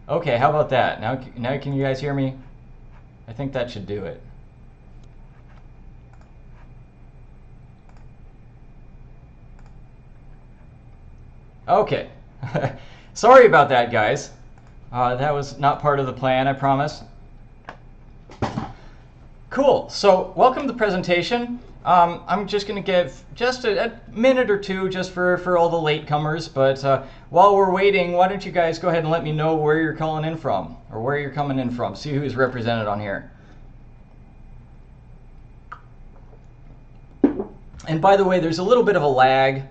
Okay, how about that? Now can you guys hear me? I think that should do it. Okay. Sorry about that, guys. That was not part of the plan, I promise. Cool. So welcome to the presentation. I'm just going to give just a minute or two just for all the latecomers. But while we're waiting, why don't you guys go ahead and let me know where you're calling in from, or where you're coming in from. See who's represented on here. And by the way, there's a little bit of a lag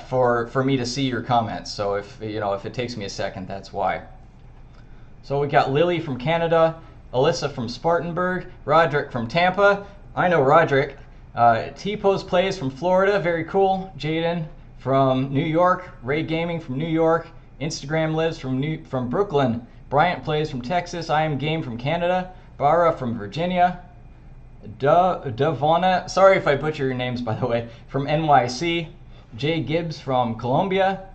for me to see your comments. So if it takes me a second, that's why. So we got Lily from Canada, Alyssa from Spartanburg, Roderick from Tampa. I know Roderick. T-Pose Plays from Florida, very cool. Jaden from New York, Ray Gaming from New York, Instagram Lives from Brooklyn, Bryant Plays from Texas, I Am Game from Canada, Bara from Virginia, Davona, sorry if I butcher your names by the way, from NYC, Jay Gibbs from Colombia,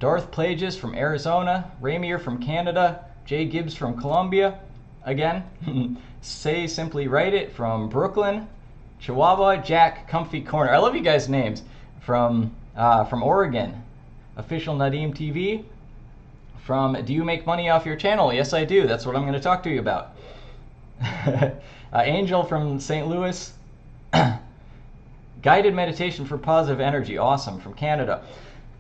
Darth Plages from Arizona, Ramier from Canada, Jay Gibbs from Colombia, again, Say Simply Write It from Brooklyn, Chihuahua, Jack, Comfy Corner. I love you guys' names. From Oregon, Official Nadim TV. From Do You Make Money Off Your Channel? Yes, I do. That's what I'm going to talk to you about. Angel from St. Louis. Guided Meditation for Positive Energy. Awesome. From Canada.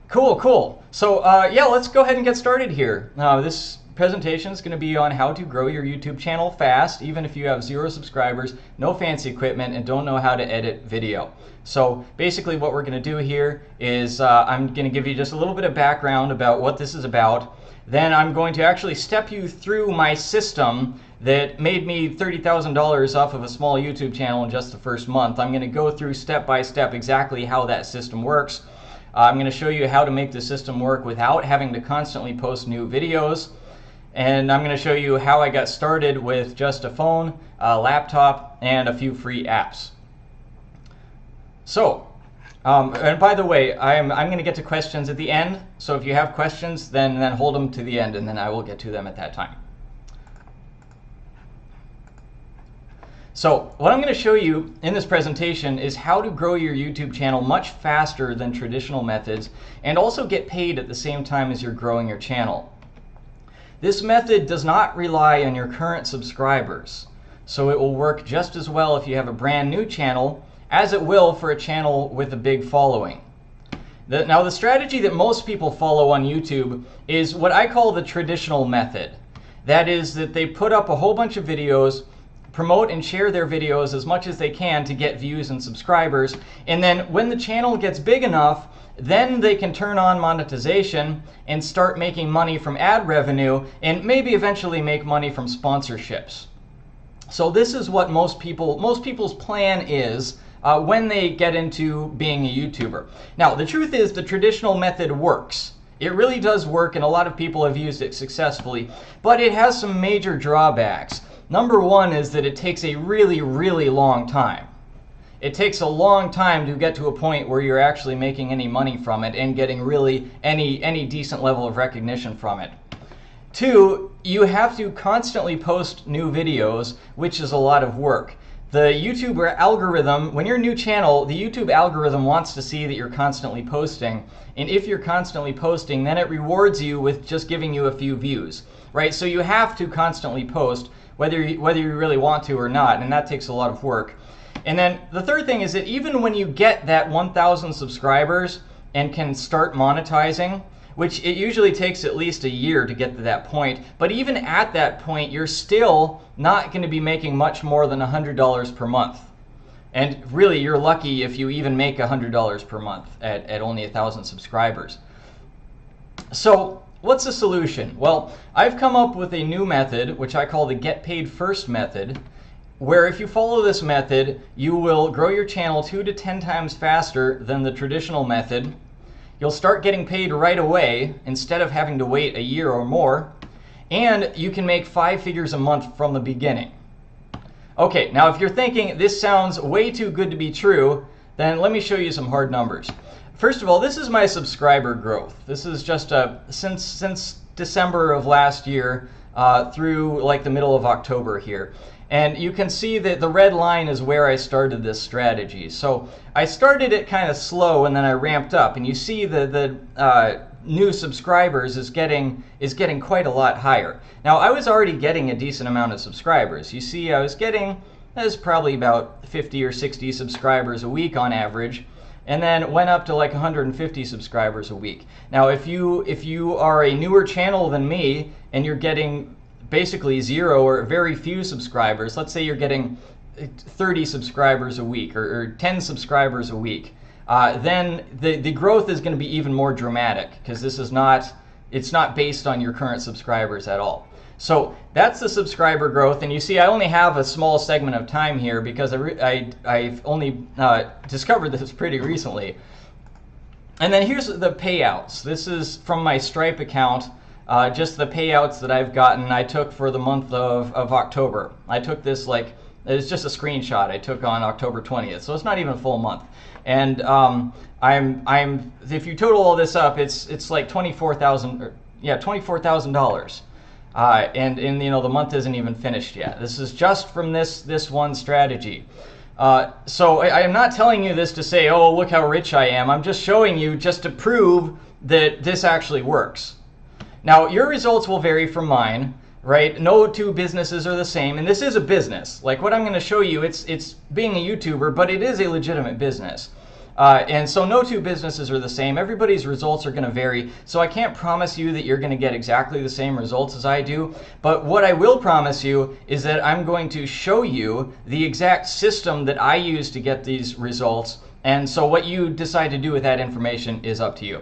Cool. So yeah, let's go ahead and get started here. This presentation is going to be on how to grow your YouTube channel fast, even if you have 0 subscribers, no fancy equipment, and don't know how to edit video. So basically what we're going to do here is I'm going to give you just a little bit of background about what this is about. Then I'm going to actually step you through my system that made me $30,000 off of a small YouTube channel in just the first month. I'm going to go through step by step exactly how that system works. I'm going to show you how to make the system work without having to constantly post new videos. And I'm going to show you how I got started with just a phone, a laptop, and a few free apps. So, and by the way, I'm going to get to questions at the end. So if you have questions, then hold them to the end, and then I will get to them at that time. So what I'm going to show you in this presentation is how to grow your YouTube channel much faster than traditional methods, and also get paid at the same time as you're growing your channel. This method does not rely on your current subscribers, so it will work just as well if you have a brand new channel as it will for a channel with a big following. Now the strategy that most people follow on YouTube is what I call the traditional method. That is that they put up a whole bunch of videos, promote and share their videos as much as they can to get views and subscribers, and then when the channel gets big enough, then they can turn on monetization and start making money from ad revenue, and maybe eventually make money from sponsorships. So this is what most people's plan is when they get into being a YouTuber. Now the truth is the traditional method works. It really does work, and a lot of people have used it successfully, but it has some major drawbacks. Number one is that it takes a really long time. It takes a long time to get to a point where you're actually making any money from it and getting really any decent level of recognition from it. 2, you have to constantly post new videos, which is a lot of work. The YouTube algorithm, when you're a new channel, the YouTube algorithm wants to see that you're constantly posting. And if you're constantly posting, then it rewards you with just giving you a few views, right? So you have to constantly post, whether you really want to or not, and that takes a lot of work. And then the third thing is that even when you get that 1,000 subscribers and can start monetizing, which it usually takes at least a year to get to that point, but even at that point, you're still not going to be making much more than $100 per month. And really, you're lucky if you even make $100 per month at only 1,000 subscribers. So what's the solution? Well, I've come up with a new method, which I call the Get Paid First method, where if you follow this method, you will grow your channel 2 to 10 times faster than the traditional method. You'll start getting paid right away instead of having to wait a year or more, and you can make 5 figures a month from the beginning. Okay, now if you're thinking this sounds way too good to be true, then let me show you some hard numbers. First of all, this is my subscriber growth. This is just since December of last year through like the middle of October here. And you can see that the red line is where I started this strategy. So I started it kind of slow and then I ramped up. And you see the new subscribers is getting quite a lot higher. Now I was already getting a decent amount of subscribers. You see I was getting, that's probably about 50 or 60 subscribers a week on average, and then went up to like 150 subscribers a week. Now if you are a newer channel than me and you're getting basically 0 or very few subscribers, let's say you're getting 30 subscribers a week or 10 subscribers a week, then the growth is going to be even more dramatic, because this is it's not based on your current subscribers at all. So that's the subscriber growth, and you see I only have a small segment of time here because I've only discovered this pretty recently. And then here's the payouts. This is from my Stripe account. Just the payouts that I've gotten, I took for the month of October. I took this it's just a screenshot I took on October 20th, so it's not even a full month. And if you total all this up, it's like $24,000. And you know, the month isn't even finished yet. This is just from this one strategy. So I am not telling you this to say, oh, look how rich I am. I'm just showing you just to prove that this actually works. Now, your results will vary from mine, right? No two businesses are the same, and this is a business. Like what I'm going to show you, it's being a YouTuber, but it is a legitimate business. And so no two businesses are the same. Everybody's results are going to vary. So I can't promise you that you're going to get exactly the same results as I do. But what I will promise you is that I'm going to show you the exact system that I use to get these results. And so what you decide to do with that information is up to you.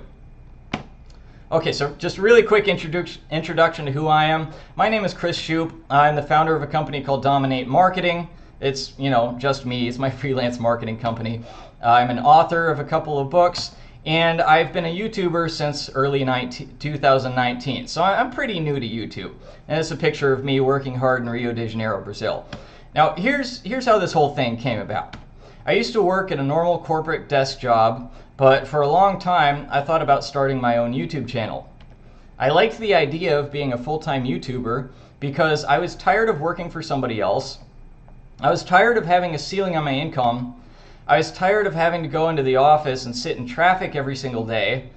Okay, so just a really quick introduction to who I am. My name is Chris Shoup. I'm the founder of a company called Dominate Marketing. It's, you know, just me. It's my freelance marketing company. I'm an author of a couple of books, and I've been a YouTuber since early 2019. So I'm pretty new to YouTube. And it's a picture of me working hard in Rio de Janeiro, Brazil. Now, here's how this whole thing came about. I used to work at a normal corporate desk job, but for a long time, I thought about starting my own YouTube channel. I liked the idea of being a full-time YouTuber because I was tired of working for somebody else. I was tired of having a ceiling on my income. I was tired of having to go into the office and sit in traffic every single day.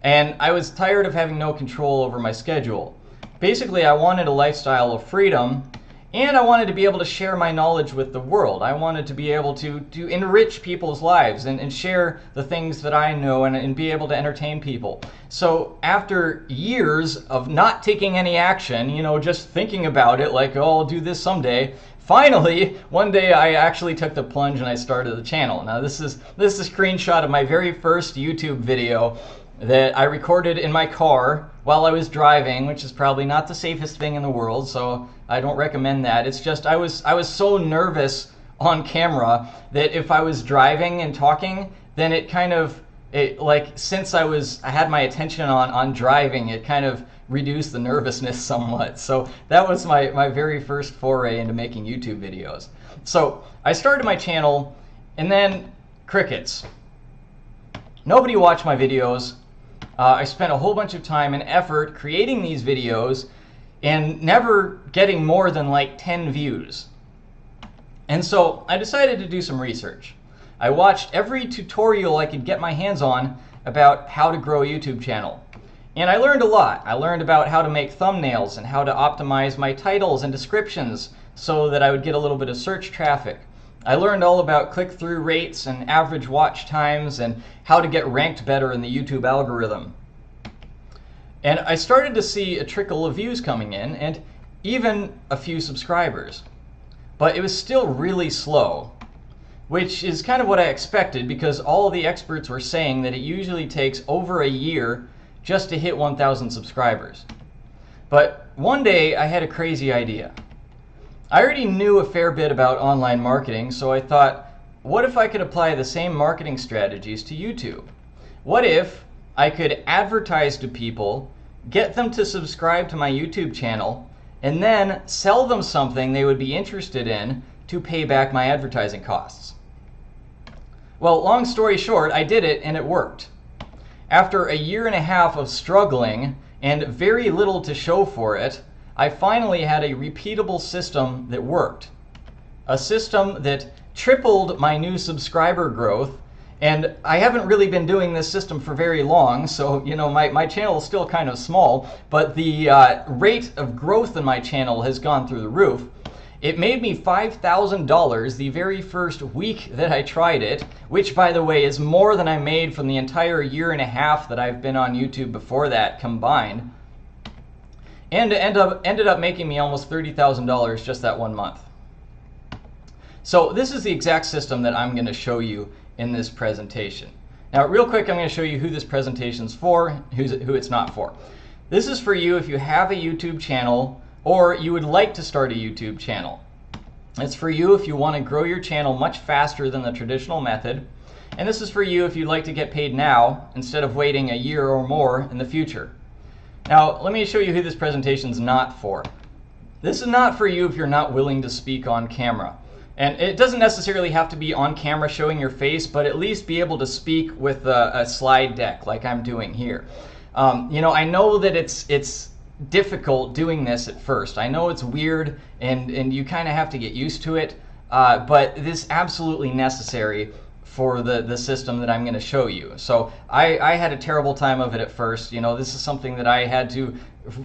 And I was tired of having no control over my schedule. Basically, I wanted a lifestyle of freedom, and I wanted to be able to share my knowledge with the world. I wanted to be able to enrich people's lives and share the things that I know and be able to entertain people. So after years of not taking any action, you know, just thinking about it like, oh, I'll do this someday, finally, one day I actually took the plunge and I started the channel. Now this is a screenshot of my very first YouTube video that I recorded in my car while I was driving, which is probably not the safest thing in the world, so I don't recommend that. It's just I was so nervous on camera that if I was driving and talking, then since I had my attention on driving, it kind of reduced the nervousness somewhat. So that was my very first foray into making YouTube videos. So I started my channel, and then crickets. Nobody watched my videos. I spent a whole bunch of time and effort creating these videos and never getting more than like 10 views. And so I decided to do some research. I watched every tutorial I could get my hands on about how to grow a YouTube channel. And I learned a lot. I learned about how to make thumbnails and how to optimize my titles and descriptions so that I would get a little bit of search traffic. I learned all about click-through rates and average watch times and how to get ranked better in the YouTube algorithm. And I started to see a trickle of views coming in and even a few subscribers. But it was still really slow, which is kind of what I expected because all the experts were saying that it usually takes over a year just to hit 1,000 subscribers. But one day I had a crazy idea. I already knew a fair bit about online marketing, so I thought, what if I could apply the same marketing strategies to YouTube? What if I could advertise to people, get them to subscribe to my YouTube channel, and then sell them something they would be interested in to pay back my advertising costs? Well, long story short, I did it and it worked. After a year and a half of struggling and very little to show for it, I finally had a repeatable system that worked. A system that tripled my new subscriber growth. And I haven't really been doing this system for very long, so my channel is still kind of small, but the rate of growth in my channel has gone through the roof. It made me $5,000 the very first week that I tried it, which, by the way, is more than I made from the entire year and a half that I've been on YouTube before that combined. And it ended up making me almost $30,000 just that 1 month. So this is the exact system that I'm going to show you in this presentation. Now, real quick, I'm going to show you who this presentation's for, who it's not for. This is for you if you have a YouTube channel or you would like to start a YouTube channel. It's for you if you want to grow your channel much faster than the traditional method. And this is for you if you'd like to get paid now instead of waiting a year or more in the future. Now, let me show you who this presentation's not for. This is not for you if you're not willing to speak on camera. And it doesn't necessarily have to be on camera showing your face, but at least be able to speak with a slide deck like I'm doing here. I know that it's difficult doing this at first. I know it's weird and you kind of have to get used to it, but this is absolutely necessary for the system that I'm going to show you. So I had a terrible time of it at first. This is something that I had to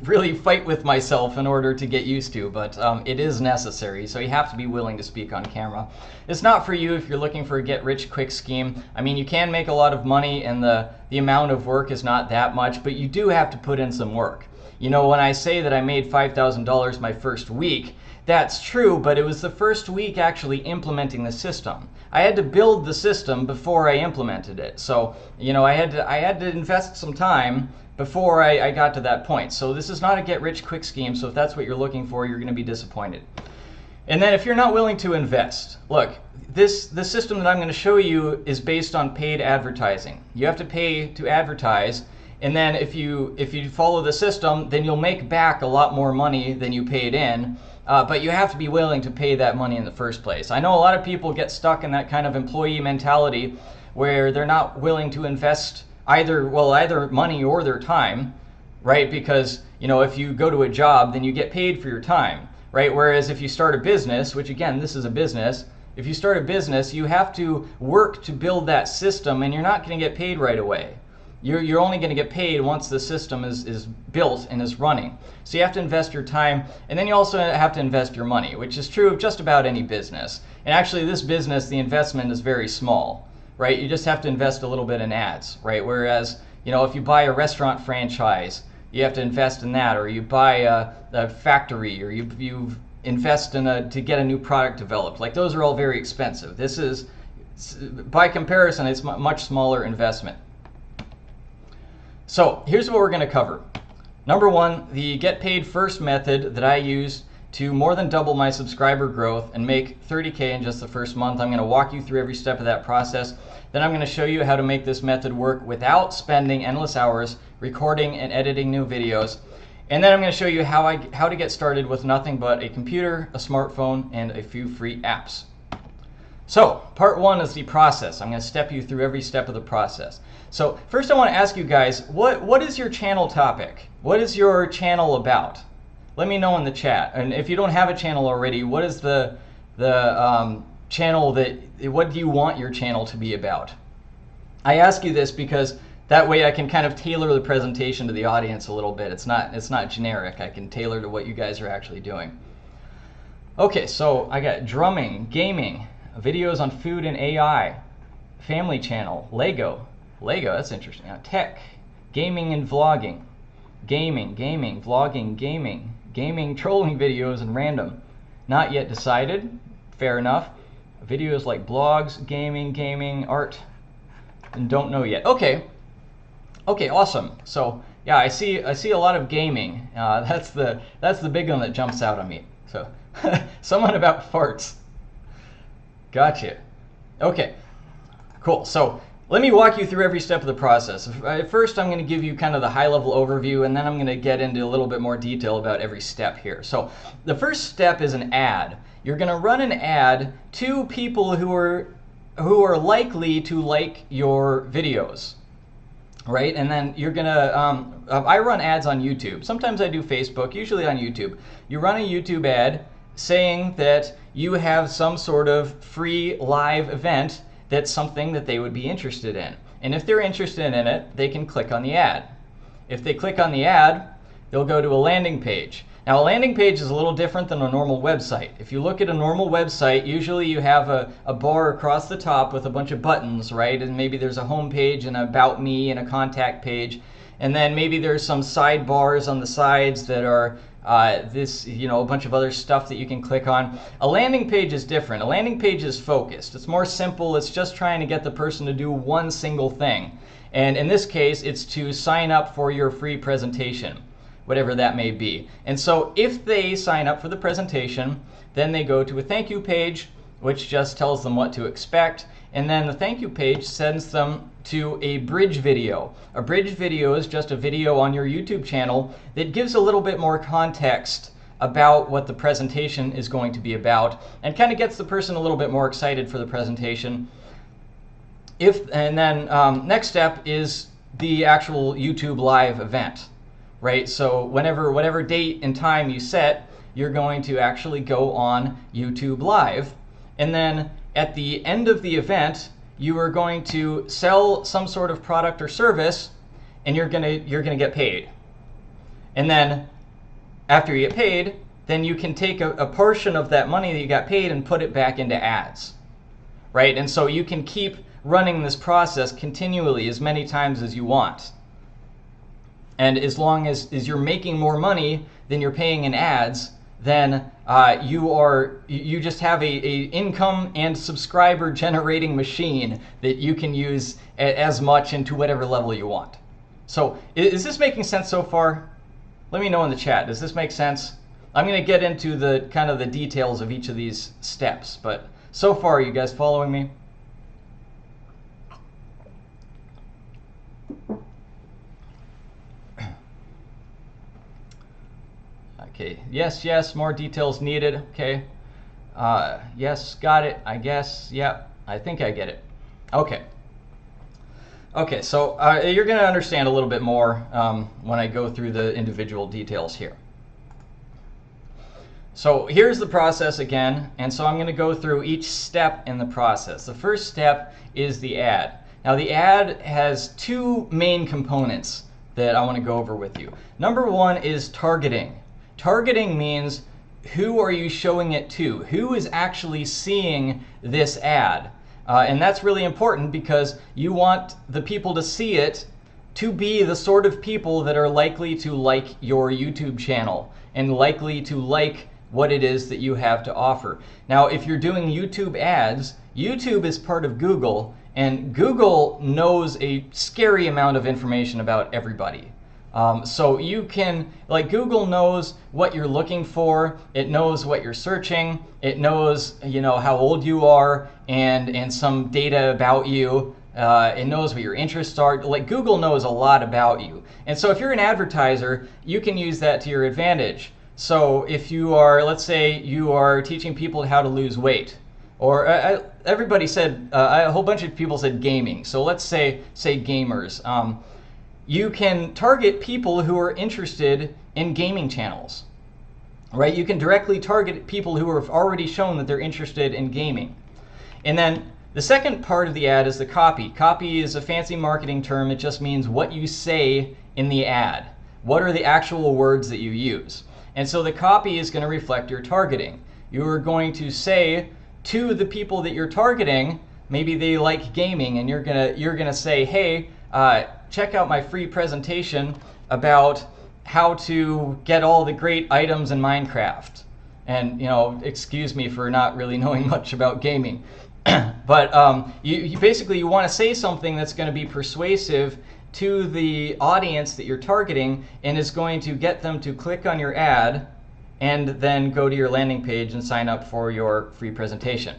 really fight with myself in order to get used to, but it is necessary, so you have to be willing to speak on camera. It's not for you if you're looking for a get-rich-quick scheme. I mean, you can make a lot of money and the amount of work is not that much, but you do have to put in some work. When I say that I made $5,000 my first week, that's true, but it was the first week actually implementing the system. I had to build the system before I implemented it, so I had to invest some time before I got to that point. So this is not a get-rich-quick scheme, so if that's what you're looking for, you're going to be disappointed. And then if you're not willing to invest, look, the system that I'm going to show you is based on paid advertising. You have to pay to advertise, and then if you follow the system, then you'll make back a lot more money than you paid in, but you have to be willing to pay that money in the first place. I know a lot of people get stuck in that kind of employee mentality where they're not willing to invest either money or their time, right? Because if you go to a job, then you get paid for your time, right? Whereas if you start a business, which again, this is a business, if you start a business, you have to work to build that system, and you're not going to get paid right away. You're only going to get paid once the system is built and is running. So you have to invest your time, and then you also have to invest your money, which is true of just about any business. And actually, this business, the investment is very small. Right? You just have to invest a little bit in ads, right? Whereas, if you buy a restaurant franchise, you have to invest in that, or you buy a factory, or you invest to get a new product developed. Like, those are all very expensive. This is, by comparison, it's a much smaller investment. So here's what we're going to cover. Number one, the get paid first method that I use to more than double my subscriber growth and make 30K in just the first month. I'm going to walk you through every step of that process. Then I'm going to show you how to make this method work without spending endless hours recording and editing new videos. And then I'm going to show you how to get started with nothing but a computer, a smartphone, and a few free apps. So part one is the process. I'm going to step you through every step of the process. So first I want to ask you guys, what is your channel topic? What is your channel about? Let me know in the chat. And if you don't have a channel already, what is the channel what do you want your channel to be about? I ask you this because that way I can kind of tailor the presentation to the audience a little bit. It's not generic. I can tailor to what you guys are actually doing. Okay, so I got drumming, gaming, videos on food and AI, family channel, Lego, that's interesting. Tech, gaming and vlogging, gaming, vlogging, gaming, trolling videos, and random. Not yet decided. Fair enough. Videos like blogs, gaming, art, and don't know yet. Okay, awesome. So yeah, I see a lot of gaming. That's the big one that jumps out on me. So someone about farts. Gotcha. Okay, cool. So let me walk you through every step of the process. First, I'm going to give you kind of the high-level overview, and then I'm going to get into a little bit more detail about every step here. So the first step is an ad. You're going to run an ad to people who are likely to like your videos. right? And then you're gonna, I run ads on YouTube. Sometimes I do Facebook, usually on YouTube. You run a YouTube ad saying that you have some sort of free live event that's something that they would be interested in. And if they're interested in it, they can click on the ad. If they click on the ad, they'll go to a landing page. Now, a landing page is a little different than a normal website. If you look at a normal website, usually you have a bar across the top with a bunch of buttons, right? And maybe there's a home page and an about me and a contact page. And then maybe there's some sidebars on the sides that are a bunch of other stuff that you can click on. A landing page is different. A landing page is focused. It's more simple. It's just trying to get the person to do one single thing. And in this case, it's to sign up for your free presentation, whatever that may be. And so if they sign up for the presentation, then they go to a thank you page, which just tells them what to expect. And then the thank you page sends them to a bridge video. A bridge video is just a video on your YouTube channel that gives a little bit more context about what the presentation is going to be about and kind of gets the person a little bit more excited for the presentation. Next step is the actual YouTube live event. Right, so whatever date and time you set, you're going to actually go on YouTube Live. And then at the end of the event, you are going to sell some sort of product or service, and you're gonna get paid. And then after you get paid, then you can take a portion of that money that you got paid and put it back into ads. Right, and so you can keep running this process continually as many times as you want. And as long as you're making more money than you're paying in ads, then you just have a income and subscriber generating machine that you can use as much and to whatever level you want. So is this making sense so far? Let me know in the chat. Does this make sense? I'm going to get into the kind of the details of each of these steps, but so far, are you guys following me? Okay, yes, more details needed. Okay, yes, got it, I guess. Yep, I think I get it. Okay, so you're going to understand a little bit more when I go through the individual details here. So here's the process again, and so I'm going to go through each step in the process. The first step is the ad. Now the ad has two main components that I want to go over with you. Number one is targeting. Targeting means who are you showing it to? Who is actually seeing this ad? And that's really important because you want the people to see it to be the sort of people that are likely to like your YouTube channel and likely to like what it is that you have to offer. Now, if you're doing YouTube ads, YouTube is part of Google, and Google knows a scary amount of information about everybody. So you can, like, Google knows what you're looking for, it knows what you're searching, it knows, how old you are and some data about you, it knows what your interests are. Like, Google knows a lot about you. And so if you're an advertiser, you can use that to your advantage. So if you are, let's say you are teaching people how to lose weight, or everybody said, a whole bunch of people said gaming. So let's say gamers. You can target people who are interested in gaming channels, right? You can directly target people who have already shown that they're interested in gaming. And then the second part of the ad is the copy. Copy is a fancy marketing term. It just means what you say in the ad. What are the actual words that you use? And so the copy is going to reflect your targeting. You are going to say to the people that you're targeting, maybe they like gaming, and you're gonna say, hey, check out my free presentation about how to get all the great items in Minecraft. And excuse me for not really knowing much about gaming, but you basically want to say something that's going to be persuasive to the audience that you're targeting and is going to get them to click on your ad and then go to your landing page and sign up for your free presentation.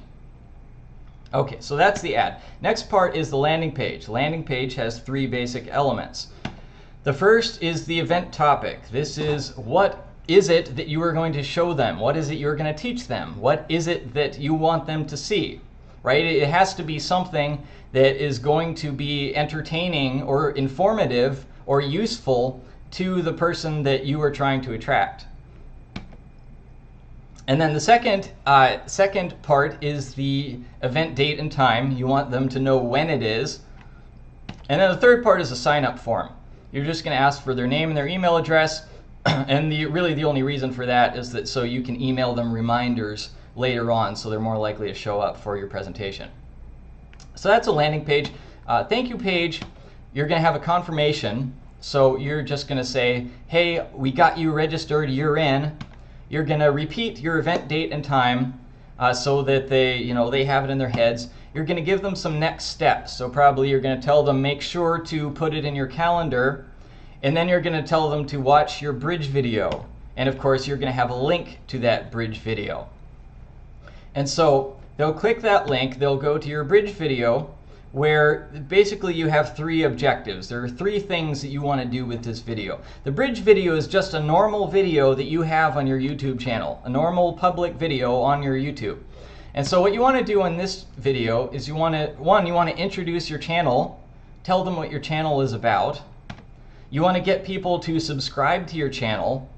Okay, so that's the ad. Next part is the landing page. The landing page has three basic elements. The first is the event topic. This is what is it that you are going to show them? What is it you're going to teach them? What is it that you want them to see? right? It has to be something that is going to be entertaining or informative or useful to the person that you are trying to attract. And then the second part is the event date and time. You want them to know when it is. And then the third part is a sign-up form. You're just going to ask for their name and their email address. And really the only reason for that is that so you can email them reminders later on, so they're more likely to show up for your presentation. So that's a landing page. Thank you page. You're going to have a confirmation. So you're just going to say, hey, we got you registered, you're in. You're going to repeat your event date and time so that they have it in their heads. You're going to give them some next steps. So probably you're going to tell them, make sure to put it in your calendar. And then you're going to tell them to watch your bridge video. And of course, you're going to have a link to that bridge video. And so they'll click that link. They'll go to your bridge video, where basically you have three objectives. There are three things that you want to do with this video. The bridge video is just a normal video that you have on your YouTube channel, a normal public video on your YouTube. And so what you want to do in this video is you want to introduce your channel, tell them what your channel is about. You want to get people to subscribe to your channel,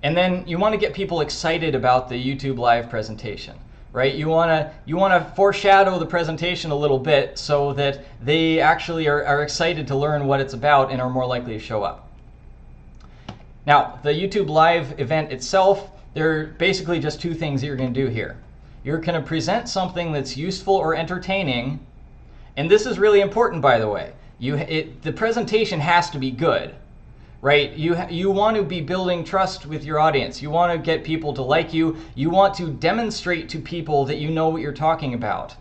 and then you want to get people excited about the YouTube live presentation. Right? You want to foreshadow the presentation a little bit so that they actually are excited to learn what it's about and are more likely to show up. Now, the YouTube live event itself, there are basically just two things that you're going to do here. You're going to present something that's useful or entertaining, and this is really important, by the way. The presentation has to be good. Right? You want to be building trust with your audience. You want to get people to like you. You want to demonstrate to people that you know what you're talking about.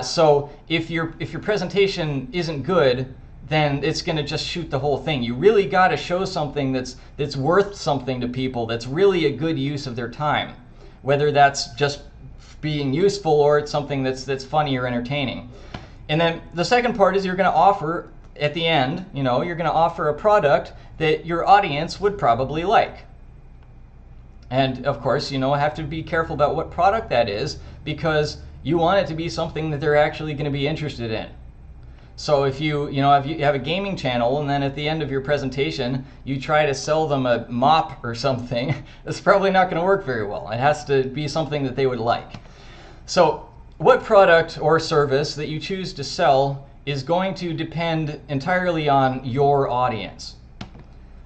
So if your presentation isn't good, then it's going to just shoot the whole thing. You really got to show something that's worth something to people, that's really a good use of their time, whether that's just being useful or it's something that's funny or entertaining. And then the second part is you're going to offer at the end, you're going to offer a product that your audience would probably like. And of course, have to be careful about what product that is, because you want it to be something that they're actually going to be interested in. So if you have a gaming channel and then at the end of your presentation you try to sell them a mop or something, it's probably not going to work very well. It has to be something that they would like. So what product or service that you choose to sell is going to depend entirely on your audience.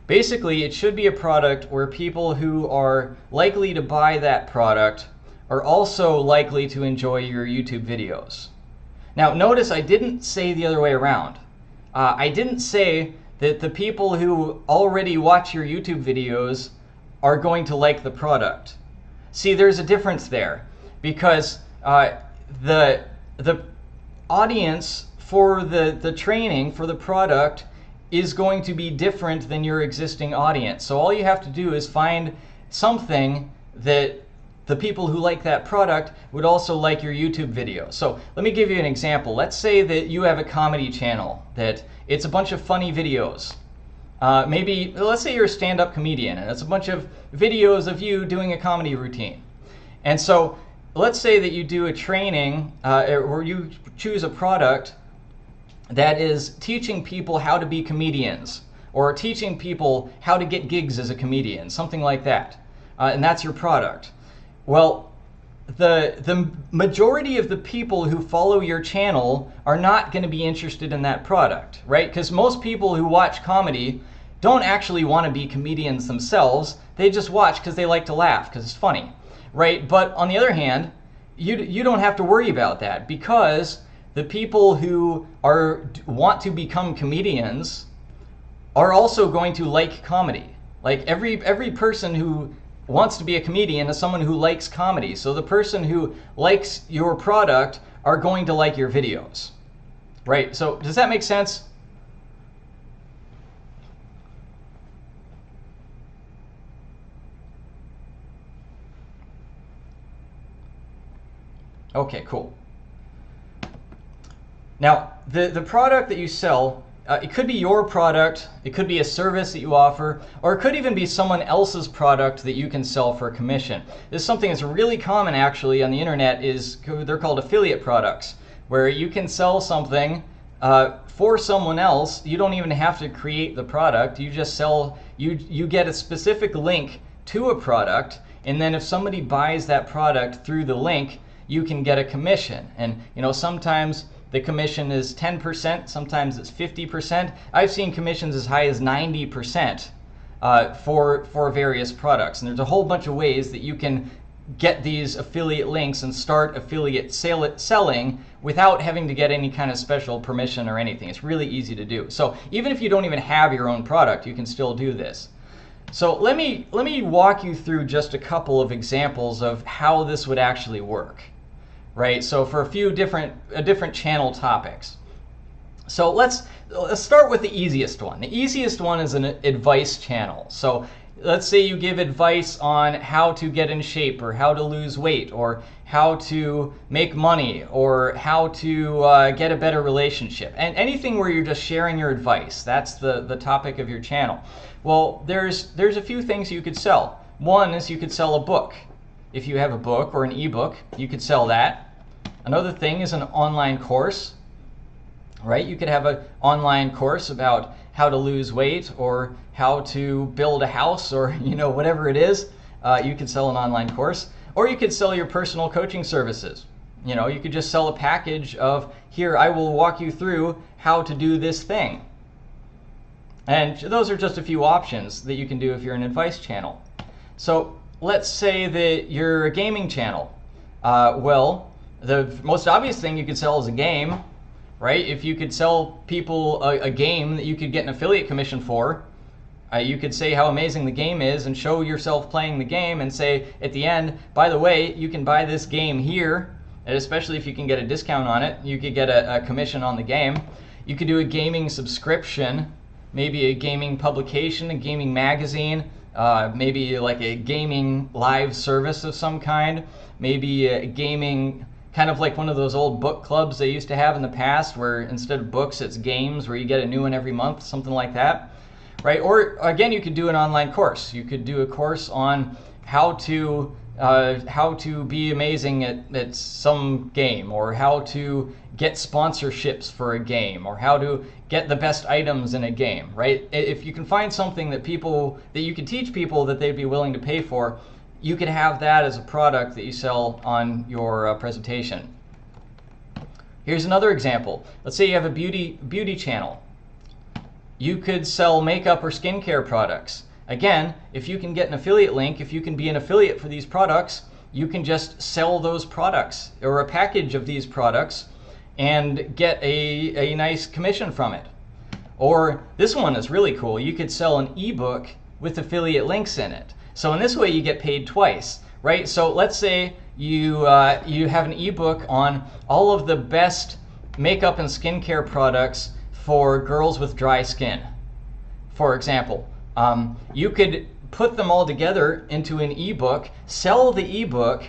Basically, it should be a product where people who are likely to buy that product are also likely to enjoy your YouTube videos. Now, notice I didn't say the other way around. I didn't say that the people who already watch your YouTube videos are going to like the product. See, there's a difference there, because the audience for the training, for the product, is going to be different than your existing audience. So all you have to do is find something that the people who like that product would also like your YouTube video. So let me give you an example. Let's say that you have a comedy channel, that it's a bunch of funny videos. Let's say you're a stand-up comedian and it's a bunch of videos of you doing a comedy routine. And so let's say that you do a training or you choose a product that is teaching people how to be comedians, or teaching people how to get gigs as a comedian, something like that. And that's your product. Well, the majority of the people who follow your channel are not going to be interested in that product, right? Because most people who watch comedy don't actually want to be comedians themselves. They just watch because they like to laugh, because it's funny, right? But on the other hand, you don't have to worry about that, because the people who want to become comedians are also going to like comedy. Like every person who wants to be a comedian is someone who likes comedy. So the person who likes your product are going to like your videos, right? So does that make sense? Okay, cool. Now, the product that you sell it could be your product, it could be a service that you offer, or it could even be someone else's product that you can sell for a commission. This is something that's really common actually on the internet. They're called affiliate products, where you can sell something for someone else. You don't even have to create the product. You just sell, you get a specific link to a product, and then if somebody buys that product through the link, you can get a commission. And sometimes the commission is 10%, sometimes it's 50%. I've seen commissions as high as 90% for various products. And there's a whole bunch of ways that you can get these affiliate links and start affiliate selling without having to get any kind of special permission or anything. It's really easy to do. So even if you don't even have your own product, you can still do this. So let me walk you through just a couple of examples of how this would actually work. Right, so for a few different channel topics. So let's start with the easiest one. The easiest one is an advice channel. So let's say you give advice on how to get in shape, or how to lose weight, or how to make money, or how to get a better relationship, and anything where you're just sharing your advice. That's the topic of your channel. Well, there's a few things you could sell. One is you could sell a book. If you have a book or an ebook, you could sell that. Another thing is an online course, right? You could have an online course about how to lose weight, or how to build a house, or whatever it is. You could sell an online course, or you could sell your personal coaching services. You could just sell a package of, here, I will walk you through how to do this thing. And those are just a few options that you can do if you're an advice channel. So let's say that you're a gaming channel. Well, the most obvious thing you could sell is a game, right? If you could sell people a game that you could get an affiliate commission for, you could say how amazing the game is and show yourself playing the game, and say at the end, by the way, you can buy this game here, and especially if you can get a discount on it, you could get a commission on the game. You could do a gaming subscription, maybe a gaming publication, a gaming magazine, maybe like a gaming live service of some kind, maybe a gaming, kind of like one of those old book clubs they used to have in the past, where instead of books it's games, where you get a new one every month, something like that, right? Or again, you could do an online course. You could do a course on how to be amazing at some game, or how to get sponsorships for a game, or how to get the best items in a game, right? If you can find something that you can teach people that they'd be willing to pay for, you could have that as a product that you sell on your presentation. Here's another example. Let's say you have a beauty channel. You could sell makeup or skincare products. Again, if you can get an affiliate link, if you can be an affiliate for these products, you can just sell those products or a package of these products and get a nice commission from it. Or this one is really cool. You could sell an ebook with affiliate links in it. So in this way you get paid twice, right? So let's say you have an ebook on all of the best makeup and skincare products for girls with dry skin, for example. You could put them all together into an ebook, sell the ebook,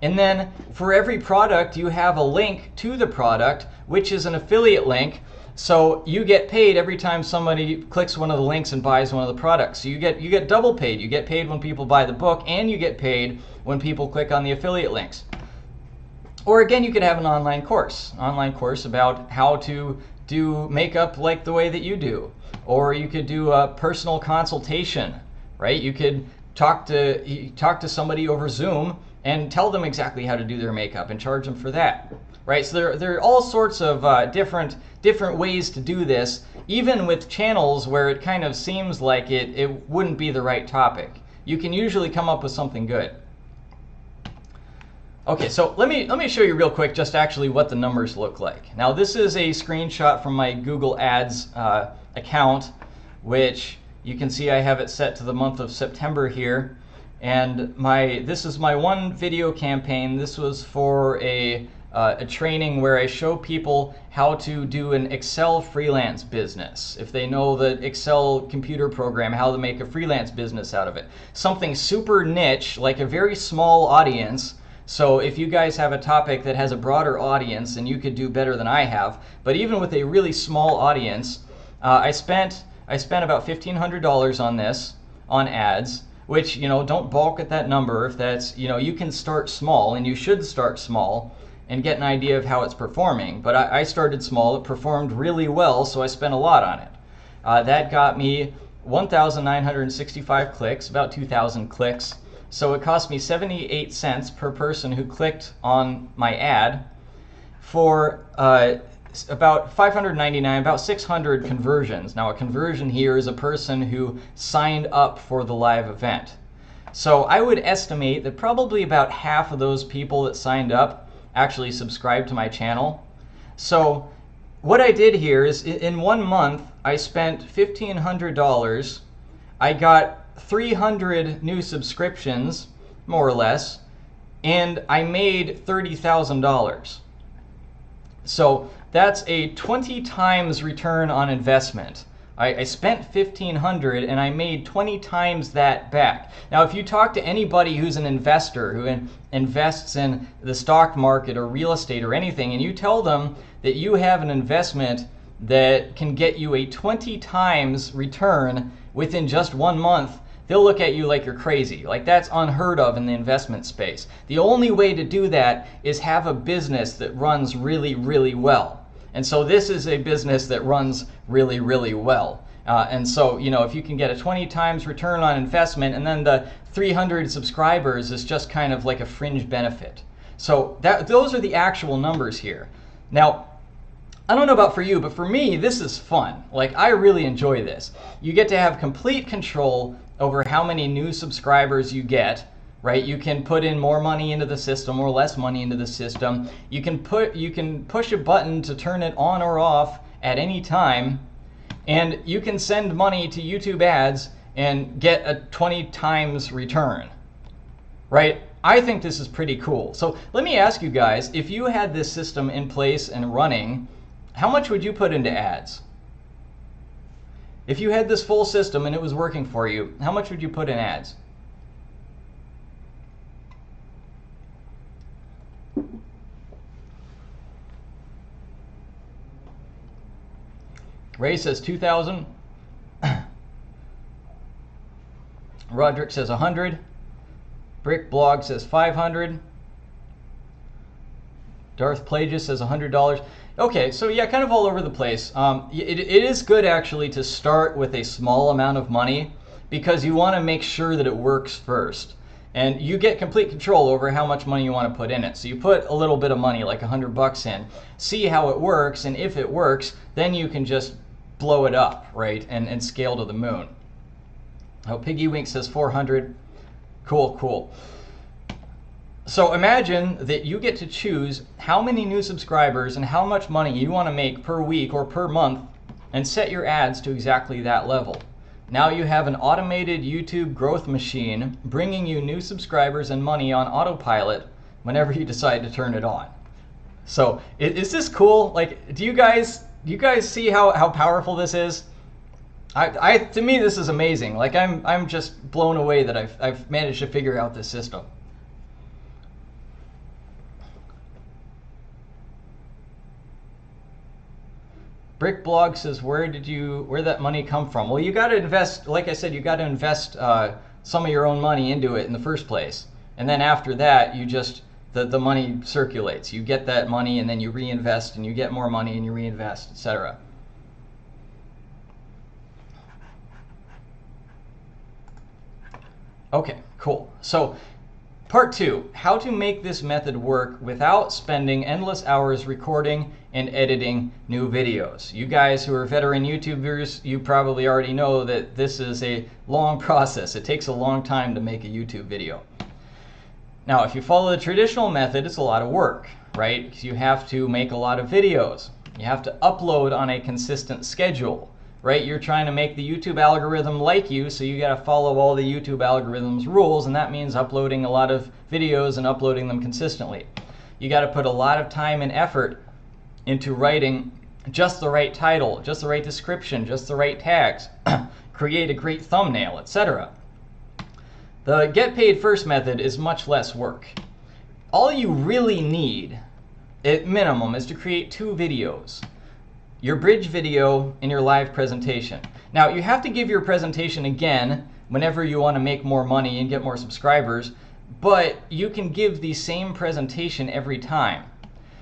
and then for every product you have a link to the product, which is an affiliate link. So you get paid every time somebody clicks one of the links and buys one of the products. So you get double paid. You get paid when people buy the book, and you get paid when people click on the affiliate links. Or again, you could have an online course about how to do makeup like the way that you do. Or you could do a personal consultation, right? You could talk to somebody over Zoom and tell them exactly how to do their makeup and charge them for that, right? So there are all sorts of different ways to do this, even with channels where it kind of seems like it wouldn't be the right topic. You can usually come up with something good. Okay, so let me show you real quick just actually what the numbers look like. Now this is a screenshot from my Google Ads account, which you can see I have it set to the month of September here. And this is my one video campaign. This was for a training where I show people how to do an Excel freelance business. If they know the Excel computer program, how to make a freelance business out of it. Something super niche, like a very small audience. So if you guys have a topic that has a broader audience, then you could do better than I have. But even with a really small audience, I spent about $1,500 on this, on ads, which, you know, don't balk at that number. If that's, you know, you can start small, and you should start small and get an idea of how it's performing. But I started small. It performed really well, so I spent a lot on it. That got me 1,965 clicks, about 2,000 clicks. So it cost me 78 cents per person who clicked on my ad for about $599, about 600 conversions. Now, a conversion here is a person who signed up for the live event. So I would estimate that probably about half of those people that signed up actually subscribed to my channel. So what I did here is, in 1 month, I spent $1,500. I got 300 new subscriptions, more or less, and I made $30,000. So that's a 20 times return on investment. I spent $1,500 and I made 20 times that back. Now, if you talk to anybody who's an investor who invests in the stock market or real estate or anything, and you tell them that you have an investment that can get you a 20 times return within just 1 month, they'll look at you like you're crazy. Like, that's unheard of in the investment space. The only way to do that is have a business that runs really, really well. And so this is a business that runs really, really well. And so, you know, if you can get a 20 times return on investment, and then the 300 subscribers is just kind of like a fringe benefit. So those are the actual numbers here. Now, I don't know about for you, but for me, this is fun. Like, I really enjoy this. You get to have complete control over how many new subscribers you get, right? You can put in more money into the system or less money into the system. You can push a button to turn it on or off at any time, and you can send money to YouTube ads and get a 20 times return, right? I think this is pretty cool. So let me ask you guys, if you had this system in place and running, how much would you put into ads? If you had this full system and it was working for you, how much would you put in ads? Ray says 2,000. Roderick says 100. Brick Blog says 500. Darth Plagius says $100. Okay, so yeah, kind of all over the place. It is good actually to start with a small amount of money, because you want to make sure that it works first. And you get complete control over how much money you want to put in it. So you put a little bit of money, like $100 in, see how it works, and if it works, then you can just blow it up, right, and scale to the moon. Oh, Piggy Wink says 400. Cool, cool. So imagine that you get to choose how many new subscribers and how much money you want to make per week or per month, and set your ads to exactly that level. Now you have an automated YouTube growth machine bringing you new subscribers and money on autopilot whenever you decide to turn it on. So is this cool? Like, do you guys see how powerful this is? To me, this is amazing. Like, I'm just blown away that I've managed to figure out this system. Brick Blog says, where'd that money come from? Well, you got to invest, like I said, you got to invest some of your own money into it in the first place. And then after that, you just, the money circulates. You get that money and then you reinvest, and you get more money and you reinvest, etc. Okay, cool. So part 2, how to make this method work without spending endless hours recording and editing new videos. You guys who are veteran YouTubers, you probably already know that this is a long process. It takes a long time to make a YouTube video. Now, if you follow the traditional method, it's a lot of work, right? Because you have to make a lot of videos. You have to upload on a consistent schedule, right? You're trying to make the YouTube algorithm like you, so you got to follow all the YouTube algorithm's rules, and that means uploading a lot of videos and uploading them consistently. You got to put a lot of time and effort into writing just the right title, just the right description, just the right tags, create a great thumbnail, etc. The get paid first method is much less work. All you really need, at minimum, is to create 2 videos. your bridge video, and your live presentation. Now, you have to give your presentation again whenever you want to make more money and get more subscribers, but you can give the same presentation every time.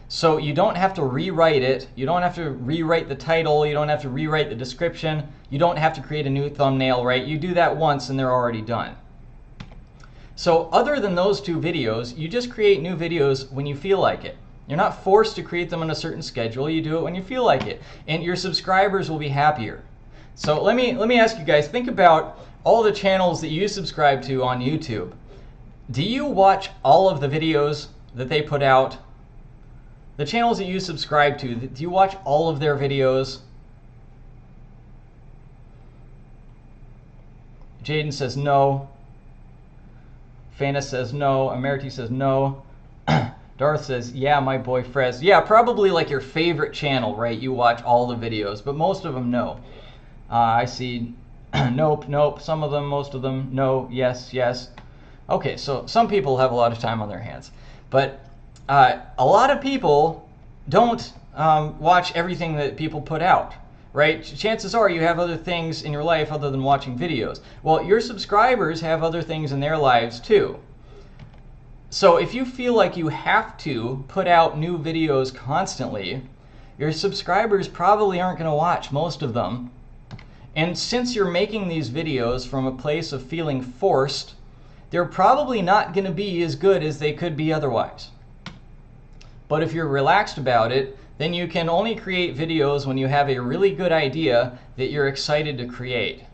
So you don't have to rewrite it. You don't have to rewrite the title. You don't have to rewrite the description. You don't have to create a new thumbnail, right? You do that once and they're already done. So other than those two videos, you just create new videos when you feel like it. You're not forced to create them on a certain schedule. You do it when you feel like it. And your subscribers will be happier. So let me ask you guys, think about all the channels that you subscribe to on YouTube. Do you watch all of the videos that they put out? The channels that you subscribe to, do you watch all of their videos? Jaden says no. Fana says no. Amerity says no. Darth says, yeah, my boy Frez. Yeah, probably like your favorite channel, right? You watch all the videos, but most of them, no. I see nope, nope. Some of them, most of them, no, yes, yes. Okay, so some people have a lot of time on their hands. But a lot of people don't watch everything that people put out, right? Chances are you have other things in your life other than watching videos. Well, your subscribers have other things in their lives too. So if you feel like you have to put out new videos constantly, your subscribers probably aren't going to watch most of them. And since you're making these videos from a place of feeling forced, they're probably not going to be as good as they could be otherwise. But if you're relaxed about it, then you can only create videos when you have a really good idea that you're excited to create.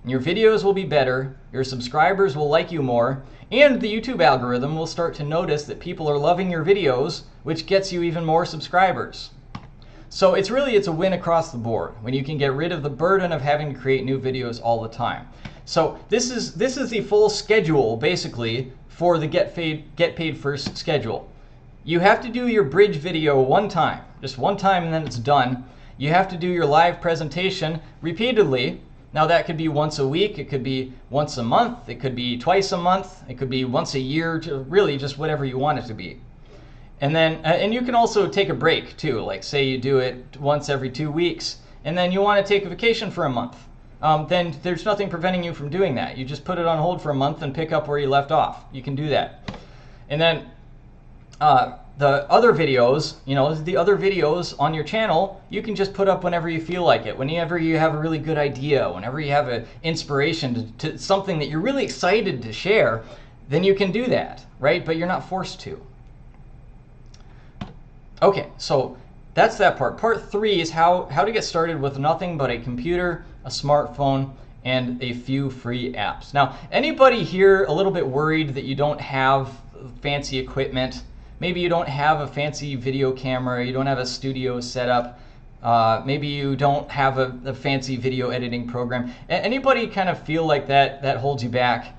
And your videos will be better, your subscribers will like you more, and the YouTube algorithm will start to notice that people are loving your videos, which gets you even more subscribers. So it's a win across the board when you can get rid of the burden of having to create new videos all the time. So this is the full schedule basically for the get paid first schedule. You have to do your bridge video one time, just one time, and then it's done. You have to do your live presentation repeatedly. Now that could be once a week, it could be once a month, it could be twice a month, it could be once a year, really just whatever you want it to be. And then, and you can also take a break too, like say you do it once every 2 weeks, and then you want to take a vacation for a month. Then there's nothing preventing you from doing that. You just put it on hold for a month and pick up where you left off. You can do that. And then the other videos, the other videos on your channel, you can just put up whenever you feel like it. Whenever you have a really good idea, whenever you have an inspiration to something that you're really excited to share, then you can do that, right? But you're not forced to. Okay, so that's that part. Part 3 is how to get started with nothing but a computer, a smartphone, and a few free apps. Now, anybody here a little bit worried that you don't have fancy equipment? Maybe you don't have a fancy video camera, you don't have a studio set up, maybe you don't have a fancy video editing program. Anybody kind of feel like that holds you back?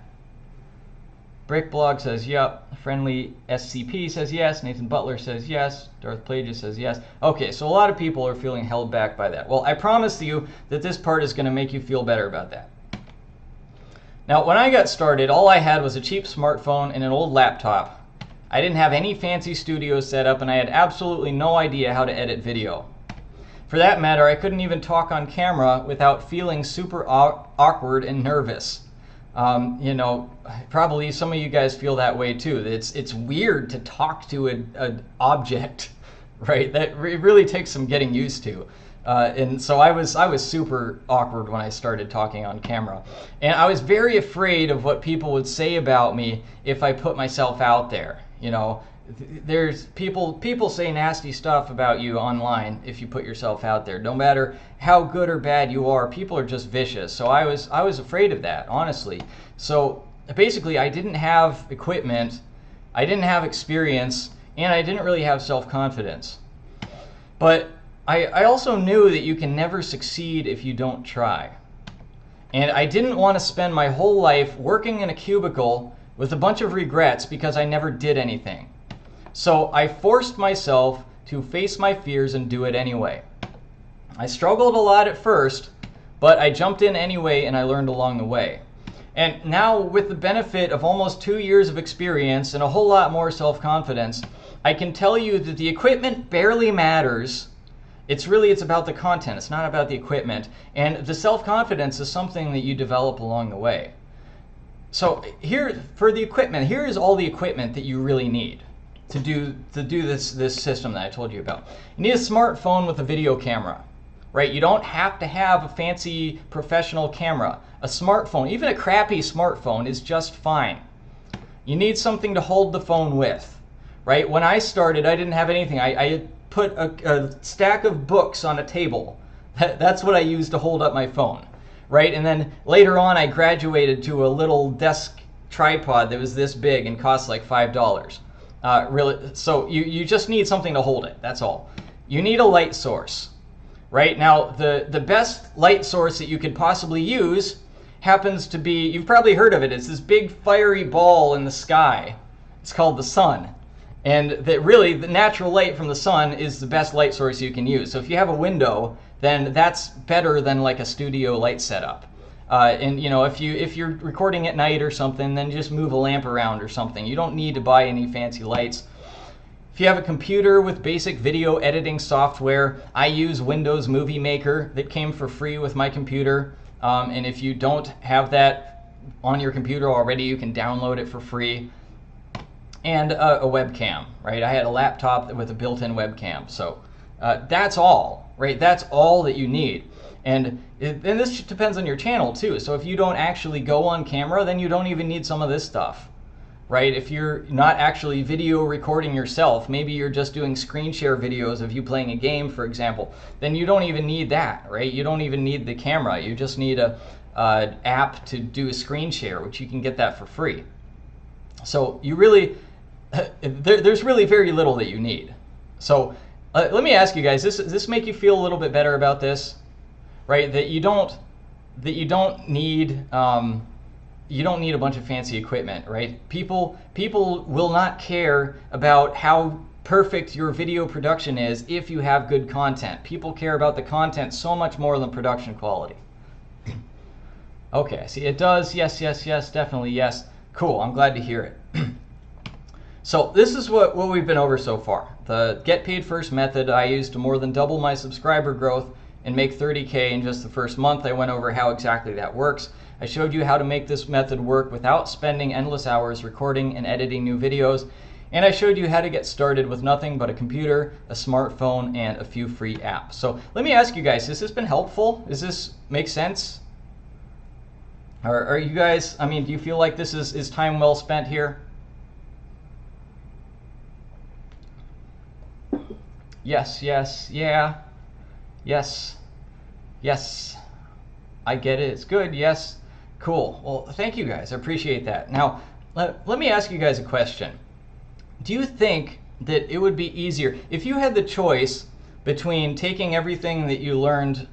Brickblog says yep. Friendly SCP says yes. Nathan Butler says yes. Darth Plagius says yes. Okay, so a lot of people are feeling held back by that. Well, I promise you that this part is going to make you feel better about that. Now, when I got started, all I had was a cheap smartphone and an old laptop. I didn't have any fancy studio set up, and I had absolutely no idea how to edit video. For that matter, I couldn't even talk on camera without feeling super awkward and nervous. Probably some of you guys feel that way too. It's weird to talk to an object, right? That really takes some getting used to. And so I was super awkward when I started talking on camera. And I was very afraid of what people would say about me if I put myself out there. There's people say nasty stuff about you online if you put yourself out there. No matter how good or bad you are, people are just vicious. So I was afraid of that, honestly. So basically, I didn't have equipment, I didn't have experience, and I didn't really have self-confidence. But I also knew that you can never succeed if you don't try. And I didn't want to spend my whole life working in a cubicle with a bunch of regrets because I never did anything. So I forced myself to face my fears and do it anyway. I struggled a lot at first, but I jumped in anyway and I learned along the way. And now, with the benefit of almost 2 years of experience and a whole lot more self-confidence, I can tell you that the equipment barely matters It's about the content. It's not about the equipment. And the self-confidence is something that you develop along the way. So here, for the equipment, here is all the equipment that you really need to do this system that I told you about. You need a smartphone with a video camera, right? You don't have to have a fancy professional camera. A smartphone, even a crappy smartphone, is just fine. You need something to hold the phone with, right? When I started, I didn't have anything. I put a stack of books on a table. That's what I used to hold up my phone, right? And then later on, I graduated to a little desk tripod that was this big and cost like $5. Really, so you just need something to hold it. That's all. You need a light source, right? Now, the best light source that you could possibly use happens to be, you've probably heard of it. It's this big fiery ball in the sky. It's called the sun. And that really, the natural light from the sun is the best light source you can use. So if you have a window, then that's better than like a studio light setup. And you know, if you're recording at night or something, then just move a lamp around or something. You don't need to buy any fancy lights. If you have a computer with basic video editing software, I use Windows Movie Maker that came for free with my computer. And if you don't have that on your computer already, you can download it for free. And a webcam, right? I had a laptop with a built-in webcam. So that's all, right? That's all that you need. And this depends on your channel too. So if you don't actually go on camera, then you don't even need some of this stuff, right? If you're not actually video recording yourself, maybe you're just doing screen share videos of you playing a game, for example, then you don't even need that, right? You don't even need the camera. You just need an app to do a screen share, which you can get that for free. So you really, there's really very little that you need. So let me ask you guys, does this make you feel a little bit better about this? Right, that you don't need a bunch of fancy equipment, right? People will not care about how perfect your video production is if you have good content. People care about the content so much more than production quality. Okay, see, it does. Yes, yes, yes, definitely yes. Cool, I'm glad to hear it. So this is what we've been over so far. The get paid first method I used to more than double my subscriber growth and make 30K in just the first month. I went over how exactly that works. I showed you how to make this method work without spending endless hours recording and editing new videos. And I showed you how to get started with nothing but a computer, a smartphone, and a few free apps. So let me ask you guys, has this been helpful? Does this make sense? Are you guys, I mean, do you feel like this is time well spent here? Yes, yes, yeah. Yes, yes, I get it, it's good, yes, cool. Well, thank you guys, I appreciate that. Now, let me ask you guys a question. Do you think that it would be easier, if you had the choice between taking everything that you learned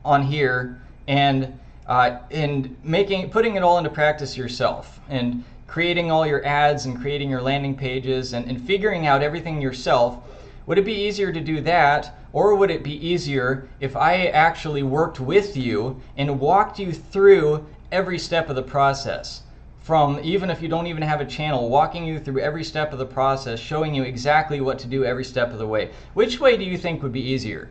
on here and putting it all into practice yourself, and creating all your ads and creating your landing pages and figuring out everything yourself, would it be easier to do that, or would it be easier if I actually worked with you and walked you through every step of the process? From, even if you don't even have a channel, walking you through every step of the process, showing you exactly what to do every step of the way. Which way do you think would be easier?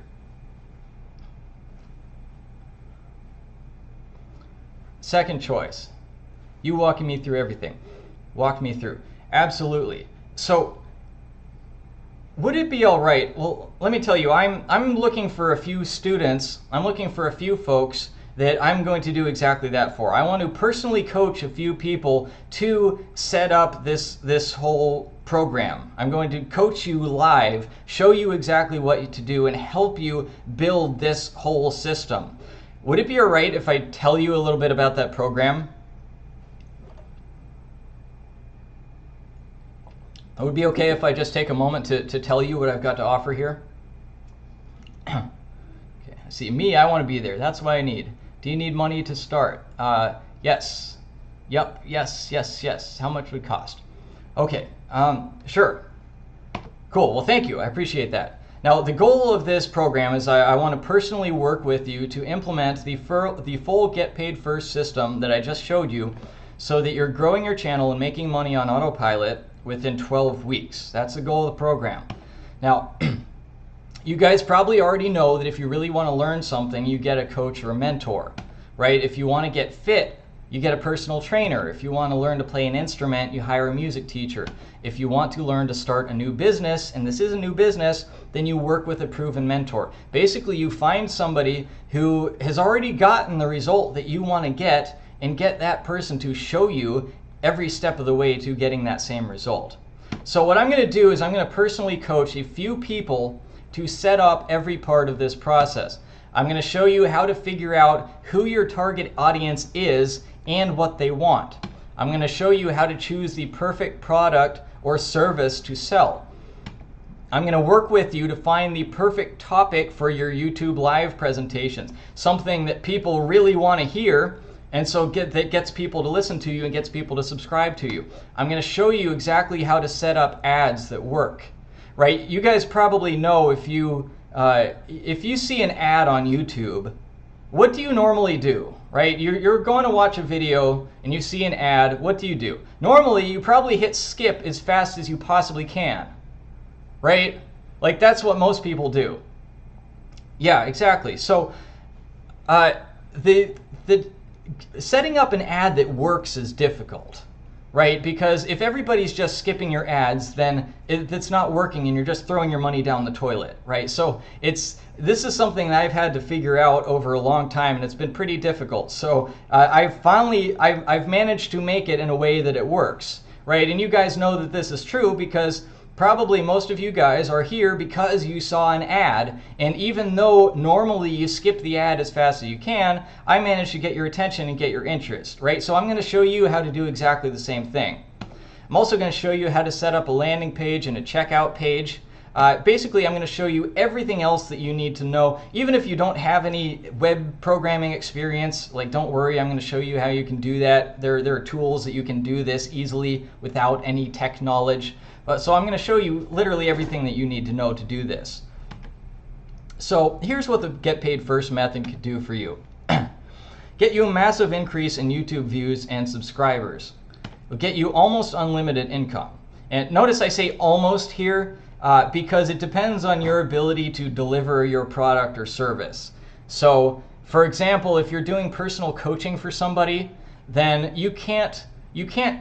Second choice. You walking me through everything. Walk me through. Absolutely. So, would it be all right? Well, let me tell you, I'm looking for a few students, I'm looking for a few folks that I'm going to do exactly that for. I want to personally coach a few people to set up this whole program. I'm going to coach you live, show you exactly what to do, and help you build this whole system. Would it be all right if I tell you a little bit about that program? It would be okay if I just take a moment to tell you what I've got to offer here? Okay, see, me, I want to be there. That's what I need. Do you need money to start? Yes. Yep, yes, yes, yes. How much would it cost? Okay, sure. Cool, well thank you, I appreciate that. Now the goal of this program is I want to personally work with you to implement the full Get Paid First system that I just showed you, so that you're growing your channel and making money on autopilot within 12 weeks. That's the goal of the program. Now, You guys probably already know that if you really want to learn something, you get a coach or a mentor, right? If you want to get fit, you get a personal trainer. If you want to learn to play an instrument, you hire a music teacher. If you want to learn to start a new business, and this is a new business, then you work with a proven mentor. Basically, you find somebody who has already gotten the result that you want to get and get that person to show you every step of the way to getting that same result. So what I'm going to do is I'm going to personally coach a few people to set up every part of this process. I'm going to show you how to figure out who your target audience is and what they want. I'm going to show you how to choose the perfect product or service to sell. I'm going to work with you to find the perfect topic for your YouTube live presentations, something that people really want to hear, and so that gets people to listen to you and gets people to subscribe to you. I'm going to show you exactly how to set up ads that work. Right? You guys probably know if you see an ad on YouTube, what do you normally do? Right? You're going to watch a video and you see an ad, what do you do? Normally, you probably hit skip as fast as you possibly can. Right? Like that's what most people do. Yeah, exactly. So the setting up an ad that works is difficult. Right? Because if everybody's just skipping your ads, then it's not working and you're just throwing your money down the toilet, right? So this is something that I've had to figure out over a long time, and it's been pretty difficult. So I've managed to make it in a way that it works, right? And you guys know that this is true because probably most of you guys are here because you saw an ad, and even though normally you skip the ad as fast as you can, I managed to get your attention and get your interest, right? So I'm going to show you how to do exactly the same thing. I'm also going to show you how to set up a landing page and a checkout page. Basically, I'm going to show you everything else that you need to know. Even if you don't have any web programming experience, like don't worry, I'm going to show you how you can do that. There are tools that you can do this easily without any tech knowledge. So I'm going to show you literally everything that you need to know to do this. So here's what the Get Paid First method could do for you. Get you a massive increase in YouTube views and subscribers. It'll get you almost unlimited income. And notice I say almost here because it depends on your ability to deliver your product or service. So for example, if you're doing personal coaching for somebody, then you can't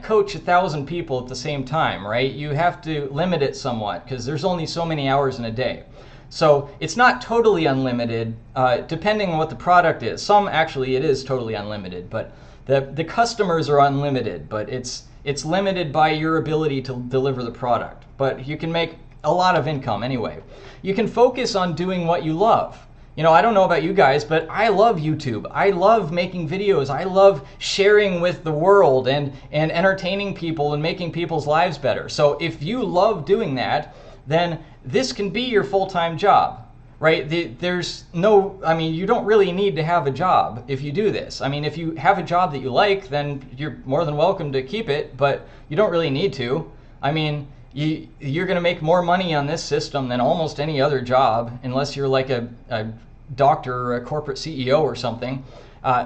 coach 1,000 people at the same time, right? You have to limit it somewhat because there's only so many hours in a day. So it's not totally unlimited, depending on what the product is. Some actually it is totally unlimited, but the customers are unlimited, but it's limited by your ability to deliver the product. But you can make a lot of income anyway. You can focus on doing what you love. You know, I don't know about you guys, but I love YouTube. I love making videos. I love sharing with the world and entertaining people and making people's lives better. So if you love doing that, then this can be your full-time job, right? You don't really need to have a job if you do this. I mean, if you have a job that you like, then you're more than welcome to keep it, but you don't really need to. I mean, you're going to make more money on this system than almost any other job, unless you're like a doctor or a corporate CEO or something.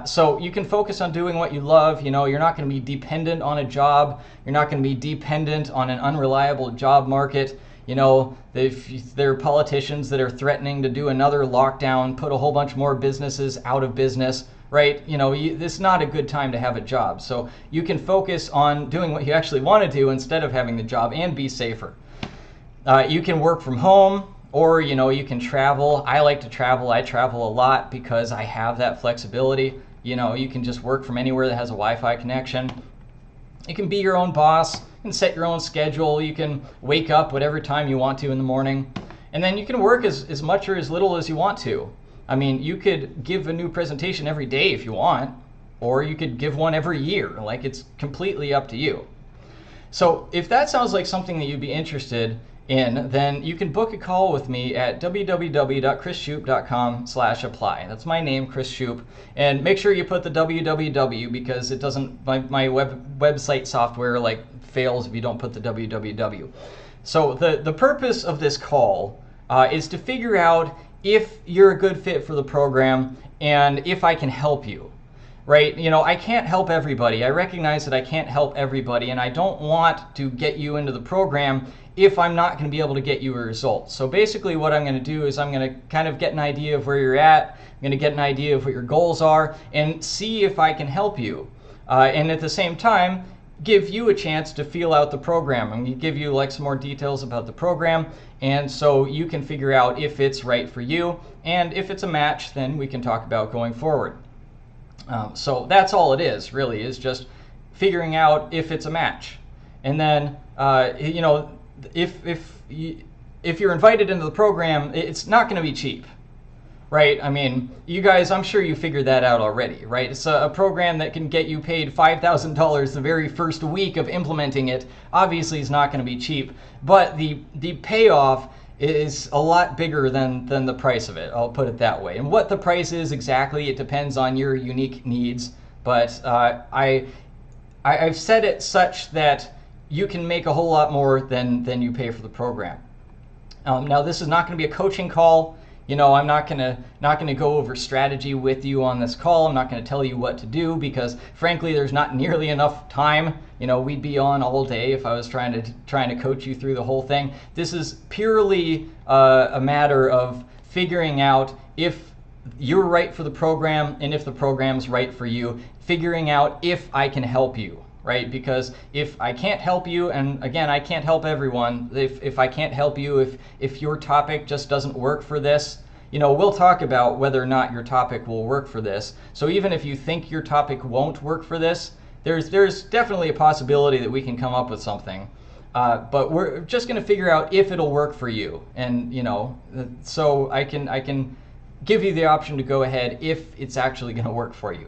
So you can focus on doing what you love. You know, you're not going to be dependent on a job. You're not going to be dependent on an unreliable job market. You know, if there are politicians that are threatening to do another lockdown, put a whole bunch more businesses out of business, right? You know, this is not a good time to have a job. So you can focus on doing what you actually want to do instead of having the job and be safer. You can work from home, or, you know, you can travel. I like to travel. I travel a lot because I have that flexibility. You know, you can just work from anywhere that has a Wi-Fi connection. You can be your own boss. You can set your own schedule. You can wake up whatever time you want to in the morning. And then you can work as much or as little as you want to. I mean, you could give a new presentation every day if you want, or you could give one every year. Like, it's completely up to you. So if that sounds like something that you'd be interested in, then you can book a call with me at www.chrisshoop.com/apply. That's my name, Chris Shoop. And make sure you put the www because it doesn't, my website software like fails if you don't put the www. So the purpose of this call is to figure out if you're a good fit for the program and if I can help you. Right? You know, I can't help everybody. I recognize that I can't help everybody, and I don't want to get you into the program if I'm not going to be able to get you a result. So basically what I'm going to do is I'm going to kind of get an idea of where you're at. I'm going to get an idea of what your goals are and see if I can help you. And at the same time, give you a chance to feel out the program. I'm going to give you like some more details about the program, and so you can figure out if it's right for you, and if it's a match, then we can talk about going forward. So that's all it is, really, is just figuring out if it's a match. And then, you know, if you're invited into the program, it's not going to be cheap. Right? I mean, you guys, I'm sure you figured that out already, right? It's a program that can get you paid $5,000 the very first week of implementing it. Obviously, it's not going to be cheap, but the payoff is a lot bigger than the price of it. I'll put it that way. And what the price is exactly, it depends on your unique needs. But I've set it such that you can make a whole lot more than you pay for the program. Now, this is not going to be a coaching call. You know, I'm not gonna go over strategy with you on this call. I'm not gonna tell you what to do because, frankly, there's not nearly enough time. You know, we'd be on all day if I was trying to coach you through the whole thing. This is purely a matter of figuring out if you're right for the program and if the program's right for you. Figuring out if I can help you, right? Because if I can't help you, and again, I can't help everyone, if I can't help you, if your topic just doesn't work for this, you know, we'll talk about whether or not your topic will work for this. So even if you think your topic won't work for this, there's definitely a possibility that we can come up with something. But we're just going to figure out if it'll work for you. And, you know, so I can give you the option to go ahead if it's actually going to work for you.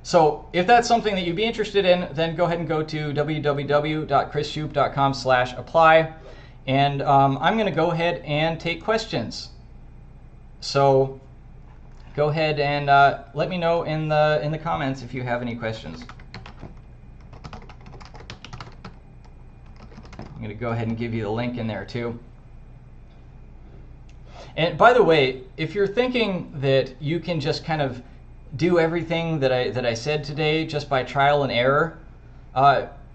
So if that's something that you'd be interested in, then go ahead and go to www.chrisshoup.com/apply, and I'm going to go ahead and take questions. So go ahead and let me know in the comments if you have any questions. I'm going to go ahead and give you the link in there too. And by the way, if you're thinking that you can just kind of do everything that I said today just by trial and error,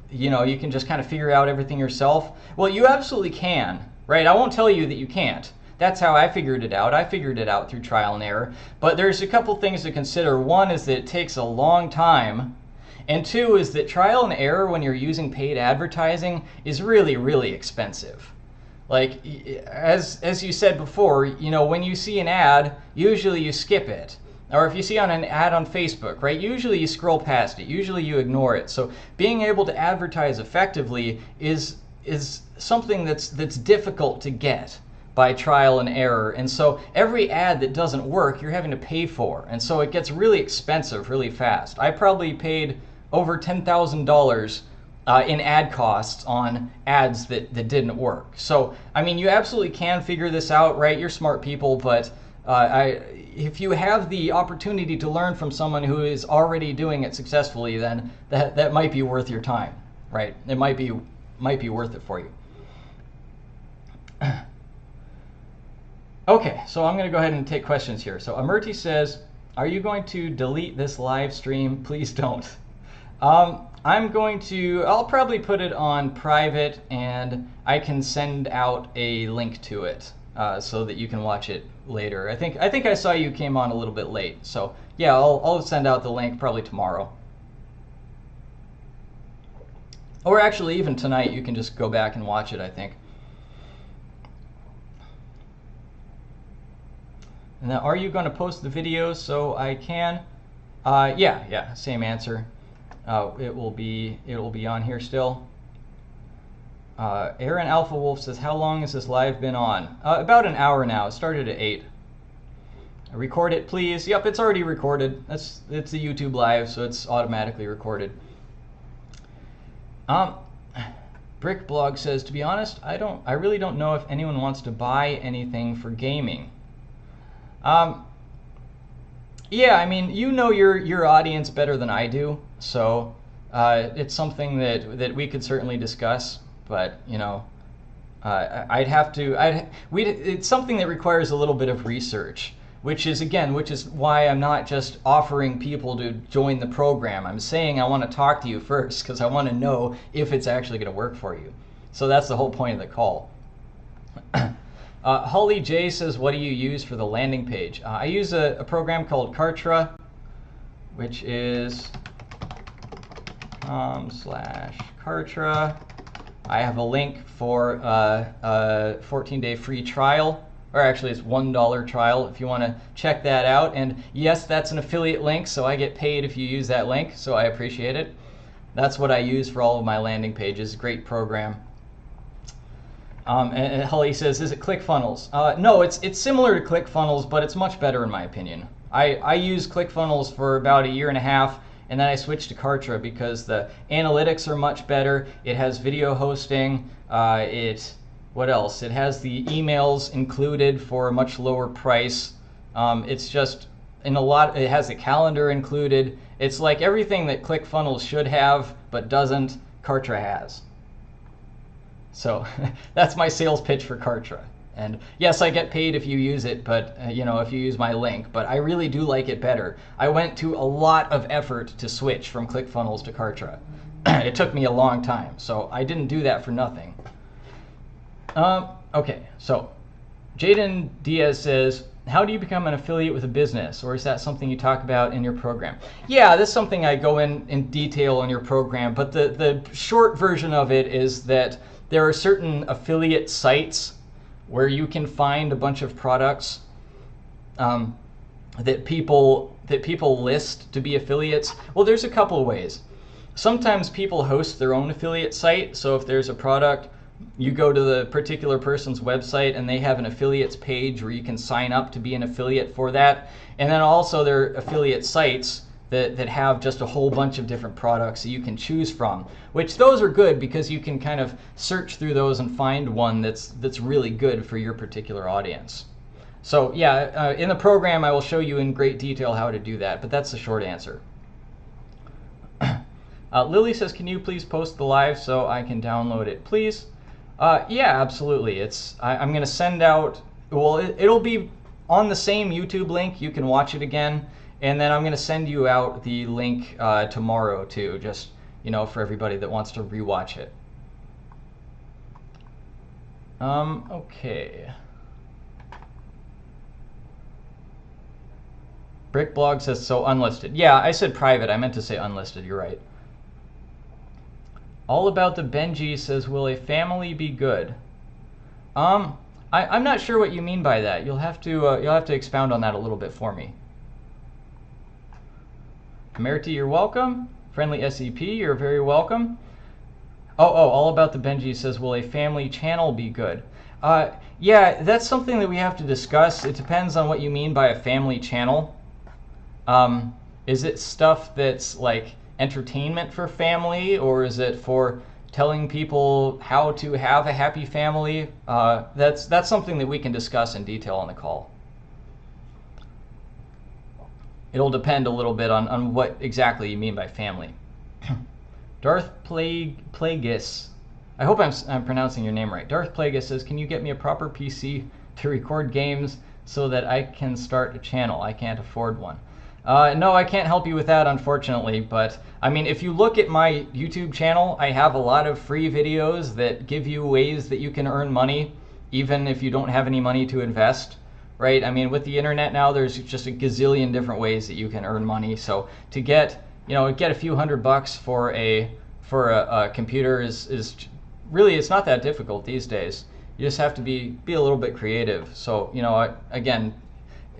you know, you can just kind of figure out everything yourself. Well, you absolutely can, right? I won't tell you that you can't. That's how I figured it out. I figured it out through trial and error. But there's a couple things to consider. One is that it takes a long time. And two is that trial and error when you're using paid advertising is really, really expensive. Like, as you said before, you know, when you see an ad, usually you skip it. Or if you see on an ad on Facebook, right, usually you scroll past it, usually you ignore it. So being able to advertise effectively is something that's difficult to get by trial and error. And so every ad that doesn't work, you're having to pay for. And so it gets really expensive really fast. I probably paid over $10,000 in ad costs on ads that didn't work. So, I mean, you absolutely can figure this out, right? You're smart people, but if you have the opportunity to learn from someone who is already doing it successfully, then that might be worth your time, right? It might be worth it for you. Okay, so I'm going to go ahead and take questions here. So Amurti says, are you going to delete this live stream? Please don't. I'll probably put it on private, and I can send out a link to it so that you can watch it later. I think I saw you came on a little bit late. So yeah, I'll send out the link probably tomorrow. Or actually even tonight, you can just go back and watch it, I think. And then, are you going to post the videos so I can? Yeah, same answer. It will be on here still. Aaron Alpha Wolf says, how long has this live been on? About an hour now. It started at 8. Record it, please. Yep, it's already recorded. It's a YouTube live, so it's automatically recorded. Brick Blog says, to be honest, I really don't know if anyone wants to buy anything for gaming. Yeah, I mean, you know your audience better than I do, so it's something that we could certainly discuss. But you know, it's something that requires a little bit of research, which is why I'm not just offering people to join the program. I'm saying I want to talk to you first because I want to know if it's actually going to work for you. So that's the whole point of the call. Holly J says, what do you use for the landing page? I use a program called Kartra, which is /Kartra. I have a link for a 14-day free trial, or actually it's $1 trial if you want to check that out. And yes, that's an affiliate link, so I get paid if you use that link, so I appreciate it. That's what I use for all of my landing pages. Great program. And Holly says, is it ClickFunnels? No, it's similar to ClickFunnels, but it's much better in my opinion. I used ClickFunnels for about 1.5 years, and then I switched to Kartra because the analytics are much better. It has video hosting. What else? It has the emails included for a much lower price. It's just it has the calendar included. It's like everything that ClickFunnels should have but doesn't, Kartra has. So that's my sales pitch for Kartra. And yes, I get paid if you use it, but if you use my link, but I really do like it better. I went to a lot of effort to switch from ClickFunnels to Kartra. It took me a long time, so I didn't do that for nothing. Okay, so Jaden Diaz says, how do you become an affiliate with a business? Or is that something you talk about in your program? Yeah, that's something I go in detail in your program, but the short version of it is that there are certain affiliate sites where you can find a bunch of products that people list to be affiliates. Well, there's a couple of ways. Sometimes people host their own affiliate site, so if there's a product, you go to the particular person's website and they have an affiliates page where you can sign up to be an affiliate for that. And then also there are affiliate sites that have just a whole bunch of different products that you can choose from, which those are good because you can kind of search through those and find one that's really good for your particular audience. So yeah, in the program I will show you in great detail how to do that, but that's the short answer. Lily says, can you please post the live so I can download it, please? Yeah, absolutely. I'm going to send out, well, it'll be on the same YouTube link. You can watch it again. And then I'm going to send you out the link tomorrow too, just for everybody that wants to rewatch it. Okay. Brickblog says, so unlisted. Yeah, I said private. I meant to say unlisted. You're right. All About the Benji says, will a family be good? I'm not sure what you mean by that. You'll have to expound on that a little bit for me. Merity, you're welcome. Friendly SEP, you're very welcome. All About the Benji says, will a family channel be good? Yeah, that's something that we have to discuss. It depends on what you mean by a family channel. Is it stuff that's like entertainment for family, or is it for telling people how to have a happy family? That's something that we can discuss in detail on the call. It'll depend a little bit on what exactly you mean by family. Darth Plagueis, I hope I'm pronouncing your name right. Darth Plagueis says, can you get me a proper PC to record games so that I can start a channel? I can't afford one. No, I can't help you with that, unfortunately, but I mean, if you look at my YouTube channel, I have a lot of free videos that give you ways that you can earn money, even if you don't have any money to invest, right? I mean, with the internet now, there's just a gazillion different ways that you can earn money. So to get a few $100 for a computer is really, it's not that difficult these days. You just have to be a little bit creative. So, again,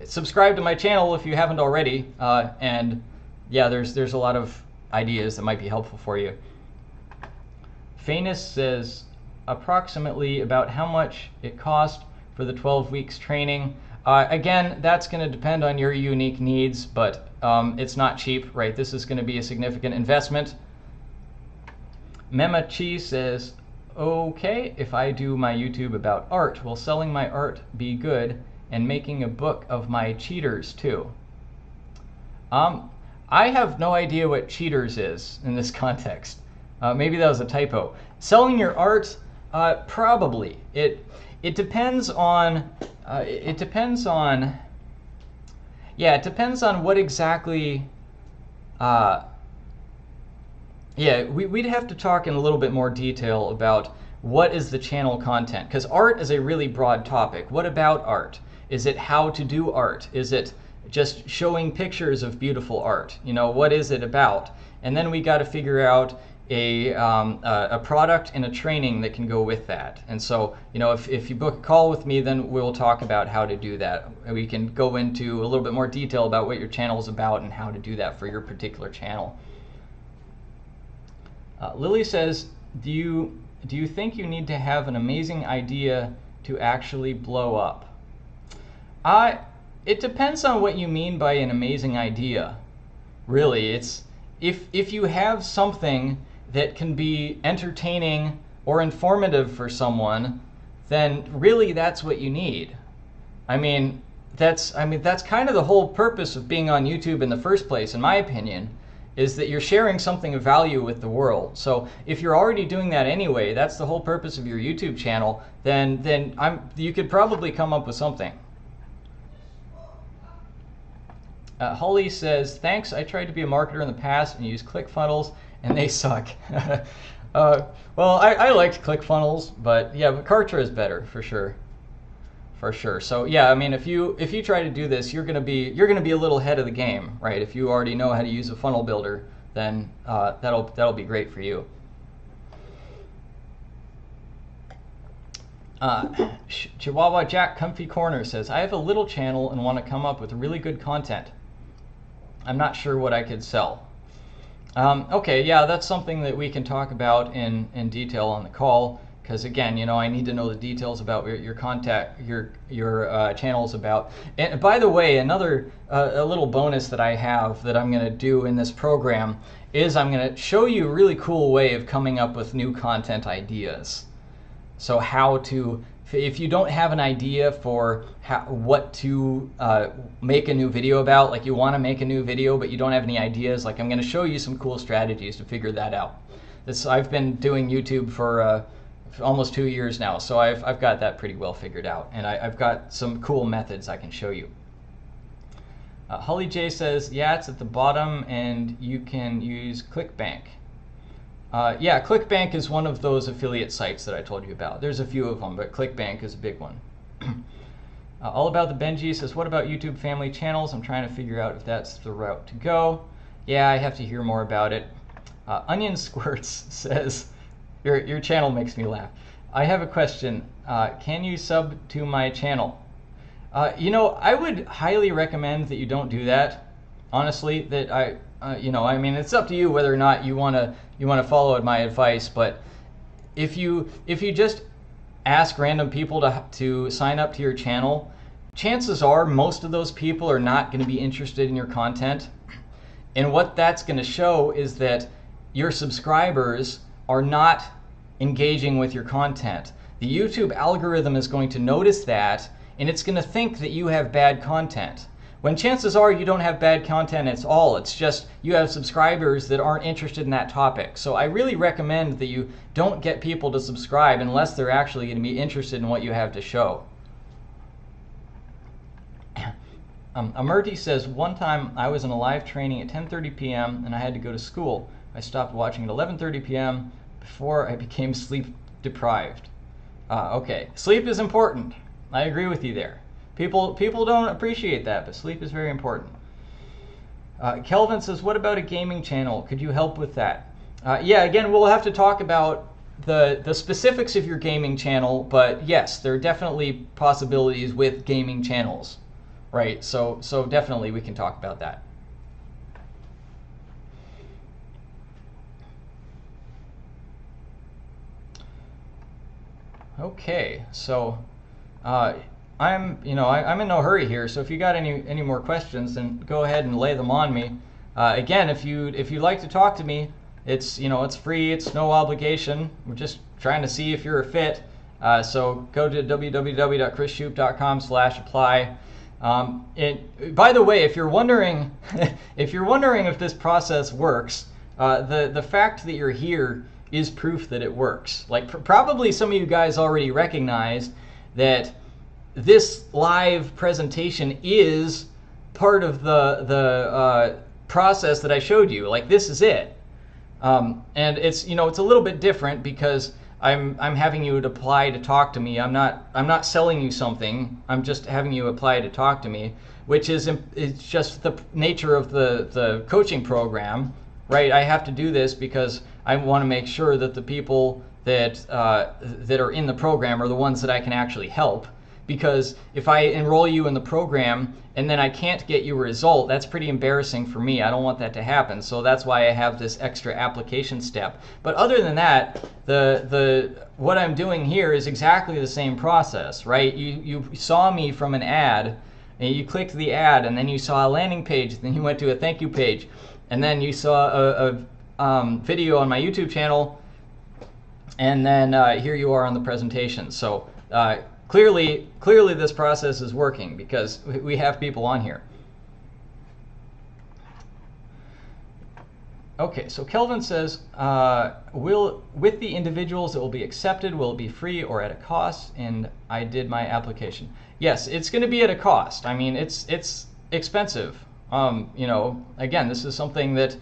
subscribe to my channel if you haven't already, and yeah, there's a lot of ideas that might be helpful for you. Phanis says, approximately about how much it cost for the 12 weeks training. Again, that's going to depend on your unique needs, but it's not cheap, right? This is going to be a significant investment. Mema Chi says, okay, if I do my YouTube about art, will selling my art be good, and making a book of my cheaters too? I have no idea what cheaters is in this context. Maybe that was a typo. Selling your art, probably. It depends on what exactly. Yeah, we'd have to talk in a little bit more detail about what is the channel content? Because art is a really broad topic. What about art? Is it how to do art? Is it just showing pictures of beautiful art? You know, what is it about? And then we got to figure out a product and a training that can go with that. And so, you know, if you book a call with me, then we'll talk about how to do that. We can go into a little bit more detail about what your channel is about and how to do that for your particular channel. Lily says, do you think you need to have an amazing idea to actually blow up? It depends on what you mean by an amazing idea. Really, it's if you have something that can be entertaining or informative for someone, then really that's what you need. I mean, that's kind of the whole purpose of being on YouTube in the first place, in my opinion, is that you're sharing something of value with the world. So if you're already doing that anyway, that's the whole purpose of your YouTube channel, then you could probably come up with something. Holly says, thanks, I tried to be a marketer in the past and use ClickFunnels and they suck. Well, I liked ClickFunnels, but yeah, but Kartra is better for sure. For sure. So yeah, I mean, if you try to do this, you're gonna be a little ahead of the game, right? If you already know how to use a funnel builder, then that'll be great for you. Chihuahua Jack Comfy Corner says, I have a little channel and want to come up with really good content. I'm not sure what I could sell. Okay, yeah, that's something that we can talk about in detail on the call. Because again, you know, I need to know the details about your channel is about. And by the way, another a little bonus that I have that I'm going to do in this program is I'm going to show you a really cool way of coming up with new content ideas. So how to, if you don't have an idea for what to make a new video about, like you want to make a new video but you don't have any ideas, like I'm going to show you some cool strategies to figure that out. I've been doing YouTube for almost 2 years now, so I've got that pretty well figured out, and I've got some cool methods I can show you. Holly J says, yeah, it's at the bottom and you can use ClickBank. Yeah, ClickBank is one of those affiliate sites that I told you about. There's a few of them, but ClickBank is a big one. All About the Benji says, what about YouTube family channels? I'm trying to figure out if that's the route to go. Yeah, I have to hear more about it. Onion Squirts says, your channel makes me laugh. I have a question. Can you sub to my channel? You know, I would highly recommend that you don't do that. Honestly, that you know, I mean, it's up to you whether or not you want to follow my advice. But if you just ask random people to sign up to your channel, chances are most of those people are not going to be interested in your content. And what that's going to show is that your subscribers are not engaging with your content. The YouTube algorithm is going to notice that, and it's going to think that you have bad content. When chances are you don't have bad content at all. It's just you have subscribers that aren't interested in that topic. So I really recommend that you don't get people to subscribe unless they're actually going to be interested in what you have to show. Amerti says, one time I was in a live training at 10:30 p.m. and I had to go to school. I stopped watching at 11:30 p.m. before I became sleep deprived. Okay, sleep is important. I agree with you there. People don't appreciate that, but sleep is very important. Kelvin says, what about a gaming channel? Could you help with that? Yeah, again, we'll have to talk about the specifics of your gaming channel, but yes, there are definitely possibilities with gaming channels, right? So definitely we can talk about that. Okay, so I'm in no hurry here. So if you got any more questions, then go ahead and lay them on me. Again, if you'd like to talk to me, it's free. It's no obligation. We're just trying to see if you're a fit. So go to www.chrisshoop.com/apply. By the way, if you're wondering if this process works, the fact that you're here is proof that it works. Like probably some of you guys already recognized that this live presentation is part of the process that I showed you. Like this is it, and it's it's a little bit different because I'm having you apply to talk to me. I'm not selling you something. I'm just having you apply to talk to me, which is it's just the nature of the coaching program, right? I have to do this because I want to make sure that the people that that are in the program are the ones that I can actually help. Because if I enroll you in the program and then I can't get you a result, that's pretty embarrassing for me. I don't want that to happen. So that's why I have this extra application step. But other than that, what I'm doing here is exactly the same process, right? You saw me from an ad, and you clicked the ad, and then you saw a landing page, then you went to a thank you page, and then you saw a video on my YouTube channel, and then here you are on the presentation. So clearly this process is working because we have people on here. Okay, so Kelvin says, with the individuals it will be accepted, will it be free or at a cost? And I did my application. Yes, it's going to be at a cost. I mean, it's expensive. You know, again, this is something that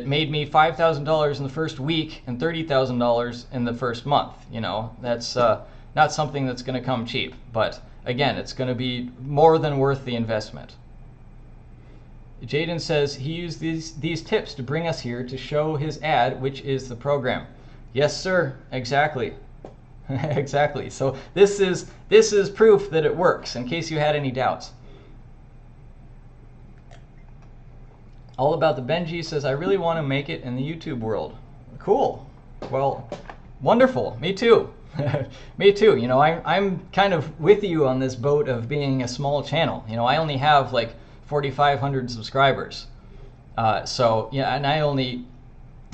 made me $5,000 in the first week and $30,000 in the first month. You know, that's not something that's going to come cheap, but again, it's going to be more than worth the investment. Jaden says he used these tips to bring us here to show his ad, which is the program. Yes, sir. Exactly. Exactly. So this is proof that it works, in case you had any doubts. All About the Benji says, I really want to make it in the YouTube world. Cool. Well, wonderful. Me too. Me too. You know, I'm kind of with you on this boat of being a small channel. You know, I only have like 4,500 subscribers. So yeah, and I only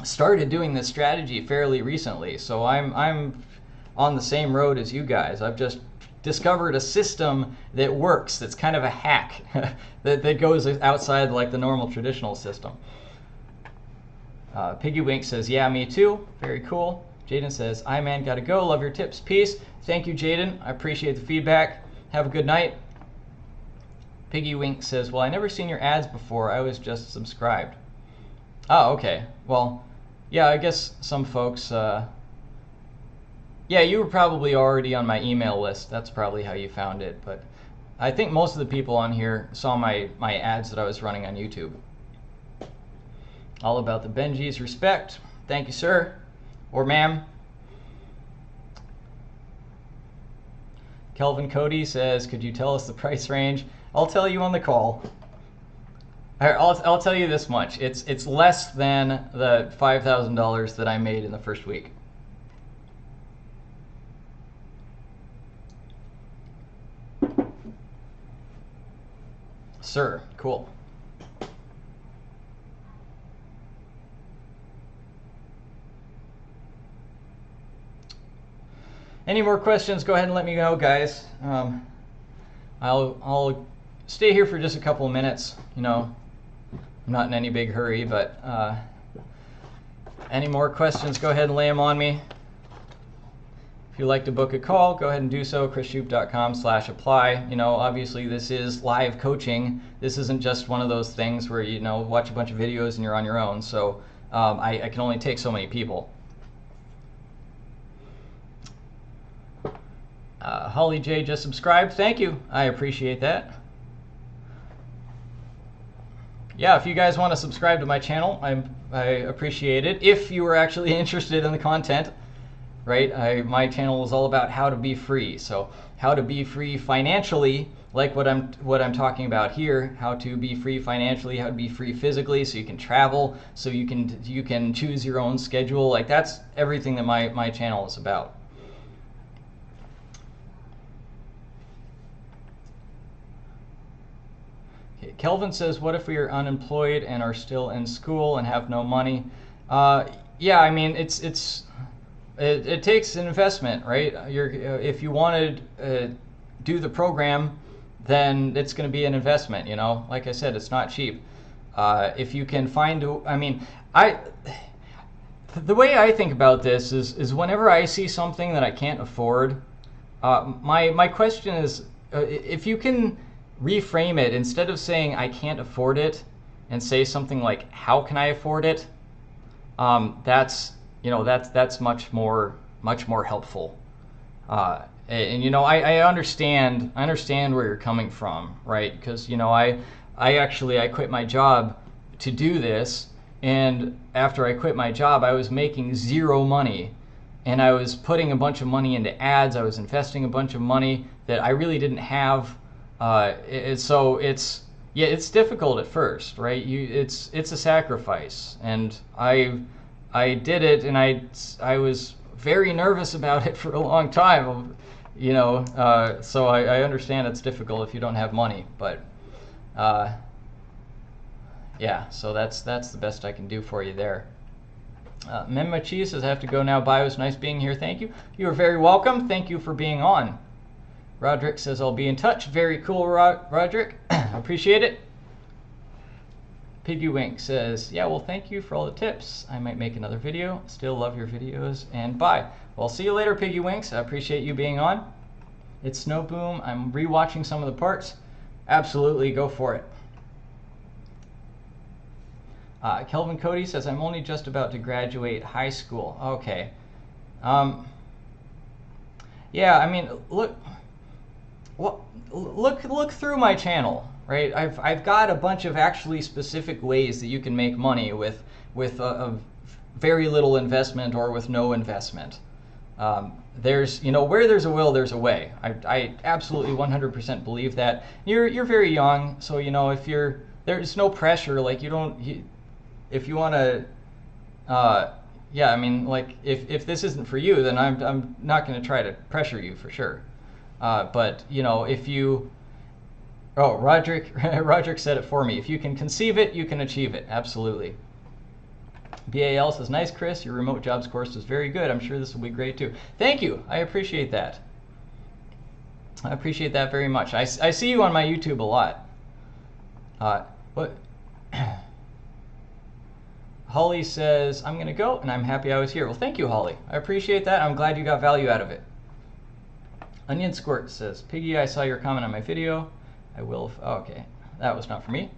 started doing this strategy fairly recently. So I'm on the same road as you guys. I've just discovered a system that works. That's kind of a hack that goes outside like the normal traditional system. Piggy Wink says, yeah, me too. Very cool. Jaden says, I man, gotta go. Love your tips. Peace. Thank you, Jaden. I appreciate the feedback. Have a good night. Piggy Wink says, well, I never seen your ads before. I was just subscribed. Oh, okay. Well, yeah, I guess some folks, yeah, you were probably already on my email list. That's probably how you found it. But I think most of the people on here saw my ads that I was running on YouTube. All About the Benjis. Respect. Thank you, sir. Or ma'am. Kelvin Cody says, could you tell us the price range? I'll tell you on the call. I'll tell you this much. It's less than the $5,000 that I made in the first week. Sir, cool. Any more questions? Go ahead and let me know, guys. I'll stay here for just a couple of minutes. You know, I'm not in any big hurry, but any more questions? Go ahead and lay them on me. If you'd like to book a call, go ahead and do so. chrisshoop.com/apply. You know, obviously this is live coaching. This isn't just one of those things where you know watch a bunch of videos and you're on your own. So I can only take so many people. Holly J just subscribed. Thank you. I appreciate that. Yeah, if you guys want to subscribe to my channel, I appreciate it. If you were actually interested in the content, right? My channel is all about how to be free. So how to be free financially, like what I'm talking about here. How to be free financially, how to be free physically, so you can travel, so you can choose your own schedule. Like that's everything that my channel is about. Kelvin says, what if we are unemployed and are still in school and have no money? Yeah, I mean, it takes an investment, right? If you want to do the program, then it's going to be an investment, you know? Like I said, it's not cheap. If you can find, I mean, the way I think about this is whenever I see something that I can't afford, my question is, if you can reframe it, instead of saying I can't afford it and say something like how can I afford it, that's much more much more helpful. And you know, I understand where you're coming from, right? Because you know, I quit my job to do this, and after I quit my job, I was making zero money, and I was putting a bunch of money into ads. I was investing a bunch of money that I really didn't have. So it's difficult at first, right? It's a sacrifice, and I did it, and I was very nervous about it for a long time, you know. So I understand it's difficult if you don't have money, but yeah. So that's the best I can do for you there. Memma Cheese says I have to go now. Bye. It was nice being here. Thank you. You are very welcome. Thank you for being on. Roderick says I'll be in touch. Very cool, Roderick. Appreciate it. Piggy Wink says, yeah, well, thank you for all the tips. I might make another video. Still love your videos, and bye. Well, see you later, Piggy Winks. I appreciate you being on. It's Snow Boom. I'm rewatching some of the parts. Absolutely, go for it. Kelvin Cody says, I'm only just about to graduate high school. Okay. Yeah, I mean, look through my channel. Right, I've got a bunch of actually specific ways that you can make money with a very little investment or with no investment. There's, you know, where there's a will, there's a way. I absolutely 100% believe that. You're very young, so you know, if there's no pressure. Like if you want to, yeah, I mean, like if this isn't for you, then I'm not going to try to pressure you for sure. But you know, if you Oh, Roderick said it for me. If you can conceive it, you can achieve it. Absolutely. BAL says, nice, Chris. Your remote jobs course was very good. I'm sure this will be great too. Thank you. I appreciate that. I appreciate that very much. I see you on my YouTube a lot. What? Holly says, I'm going to go, and I'm happy I was here. Well, thank you, Holly. I appreciate that. I'm glad you got value out of it. Onion Squirt says, Piggy, I saw your comment on my video. I will. Oh, okay, that was not for me.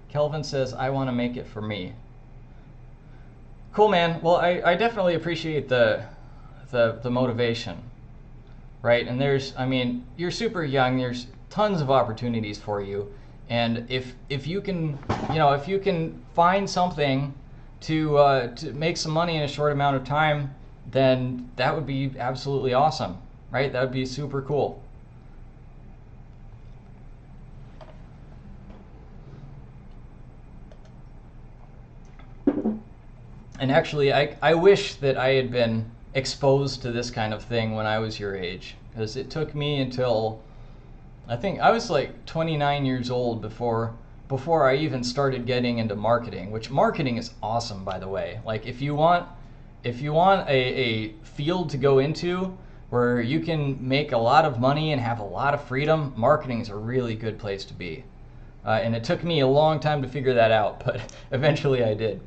Kelvin says, I want to make it for me. Cool, man. Well, I definitely appreciate the motivation, right? And I mean, you're super young. There's tons of opportunities for you, and if you can, you know, if you can find something to make some money in a short amount of time, then that would be absolutely awesome, right? That would be super cool. And actually, I wish that I had been exposed to this kind of thing when I was your age, because it took me until, I think I was like 29 years old before I even started getting into marketing, which marketing is awesome, by the way. Like if you want a field to go into where you can make a lot of money and have a lot of freedom, marketing is a really good place to be. And it took me a long time to figure that out, but eventually I did.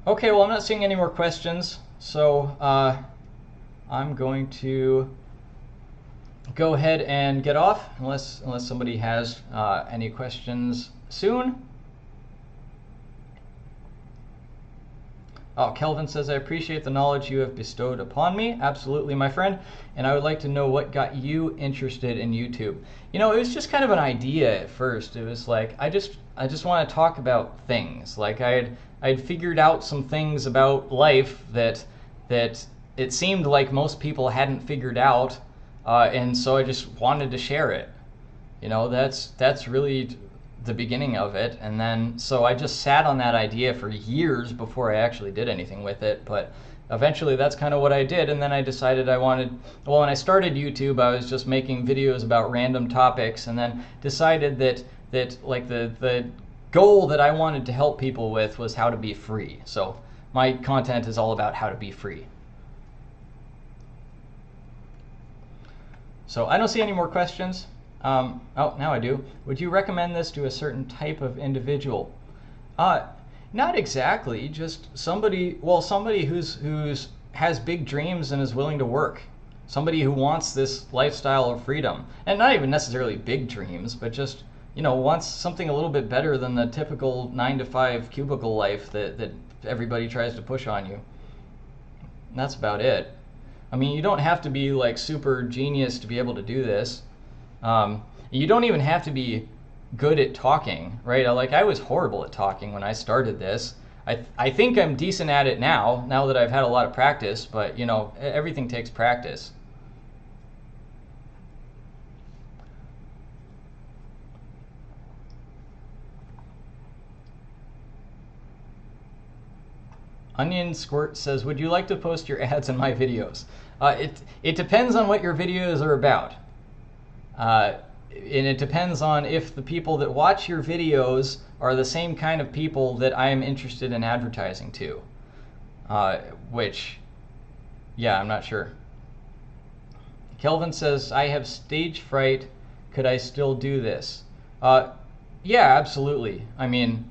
Okay, well, I'm not seeing any more questions, so I'm going to go ahead and get off, unless somebody has any questions soon. Oh, Kelvin says, I appreciate the knowledge you have bestowed upon me. Absolutely, my friend. And I would like to know what got you interested in YouTube. You know, it was just kind of an idea at first. It was like, I just want to talk about things. Like I'd figured out some things about life that it seemed like most people hadn't figured out. And so I just wanted to share it. You know, that's really the beginning of it. And then so I just sat on that idea for years before I actually did anything with it. But eventually that's kind of what I did. And then I decided when I started YouTube, I was just making videos about random topics, and then decided that like the goal that I wanted to help people with was how to be free. So my content is all about how to be free. So I don't see any more questions. Oh, now I do. Would you recommend this to a certain type of individual? Not exactly. Just somebody who's has big dreams and is willing to work. somebody who wants this lifestyle of freedom, and not even necessarily big dreams, but just, you know, wants something a little bit better than the typical 9-to-5 cubicle life that everybody tries to push on you. And that's about it. I mean, you don't have to be like super genius to be able to do this. You don't even have to be good at talking, right? Like, I was horrible at talking when I started this. I think I'm decent at it now that I've had a lot of practice, but you know, everything takes practice. Onion Squirt says, would you like to post your ads in my videos? It depends on what your videos are about. And it depends on if the people that watch your videos are the same kind of people that I am interested in advertising to. Which, yeah, I'm not sure. Kelvin says, I have stage fright. Could I still do this? Yeah, absolutely. I mean,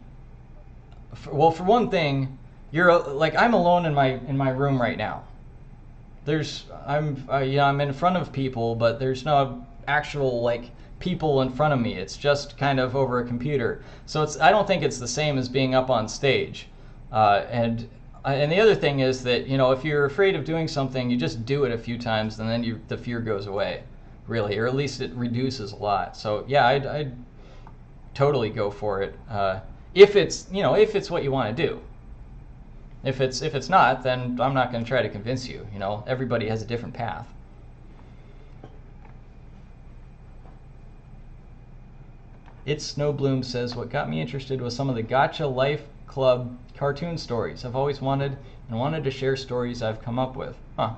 well, for one thing, I'm alone in my room right now. I'm in front of people, but there's no actual like people in front of me. It's just kind of over a computer. So I don't think it's the same as being up on stage. And the other thing is that, you know, if you're afraid of doing something, you just do it a few times, and then the fear goes away, really, or at least it reduces a lot. So yeah, I'd totally go for it if it's what you want to do. If it's not, then I'm not going to try to convince you. You know, everybody has a different path. It's Snowbloom says, what got me interested was some of the Gotcha Life Club cartoon stories. I've always wanted to share stories I've come up with. Huh.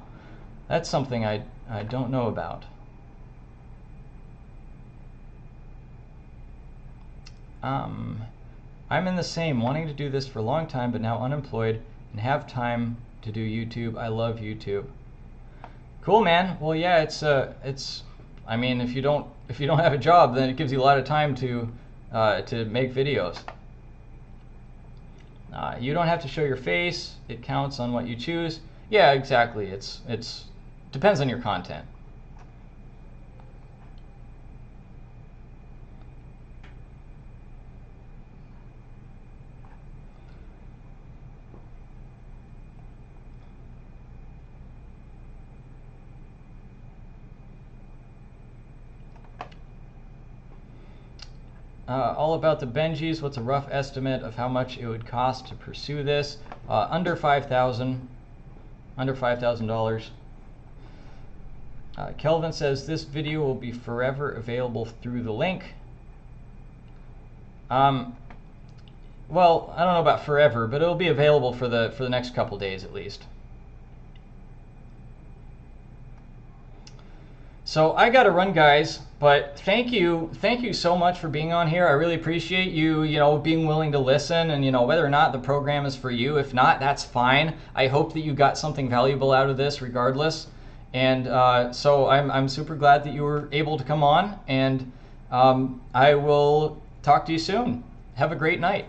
That's something I don't know about. I'm in the same, wanting to do this for a long time, but now unemployed and have time to do YouTube. I love YouTube. Cool, man. Well, yeah, it's. I mean, if you don't have a job, then it gives you a lot of time to make videos. You don't have to show your face. It counts on what you choose. Yeah, exactly. It's depends on your content. All about the Benjis. What's a rough estimate of how much it would cost to pursue this? Under $5,000. Kelvin says this video will be forever available through the link. Well, I don't know about forever, but it'll be available for the next couple days at least. So I gotta run, guys, but thank you so much for being on here. I really appreciate you, being willing to listen, and whether or not the program is for you. If not, that's fine. I hope that you got something valuable out of this regardless. And so I'm super glad that you were able to come on, and I will talk to you soon. Have a great night.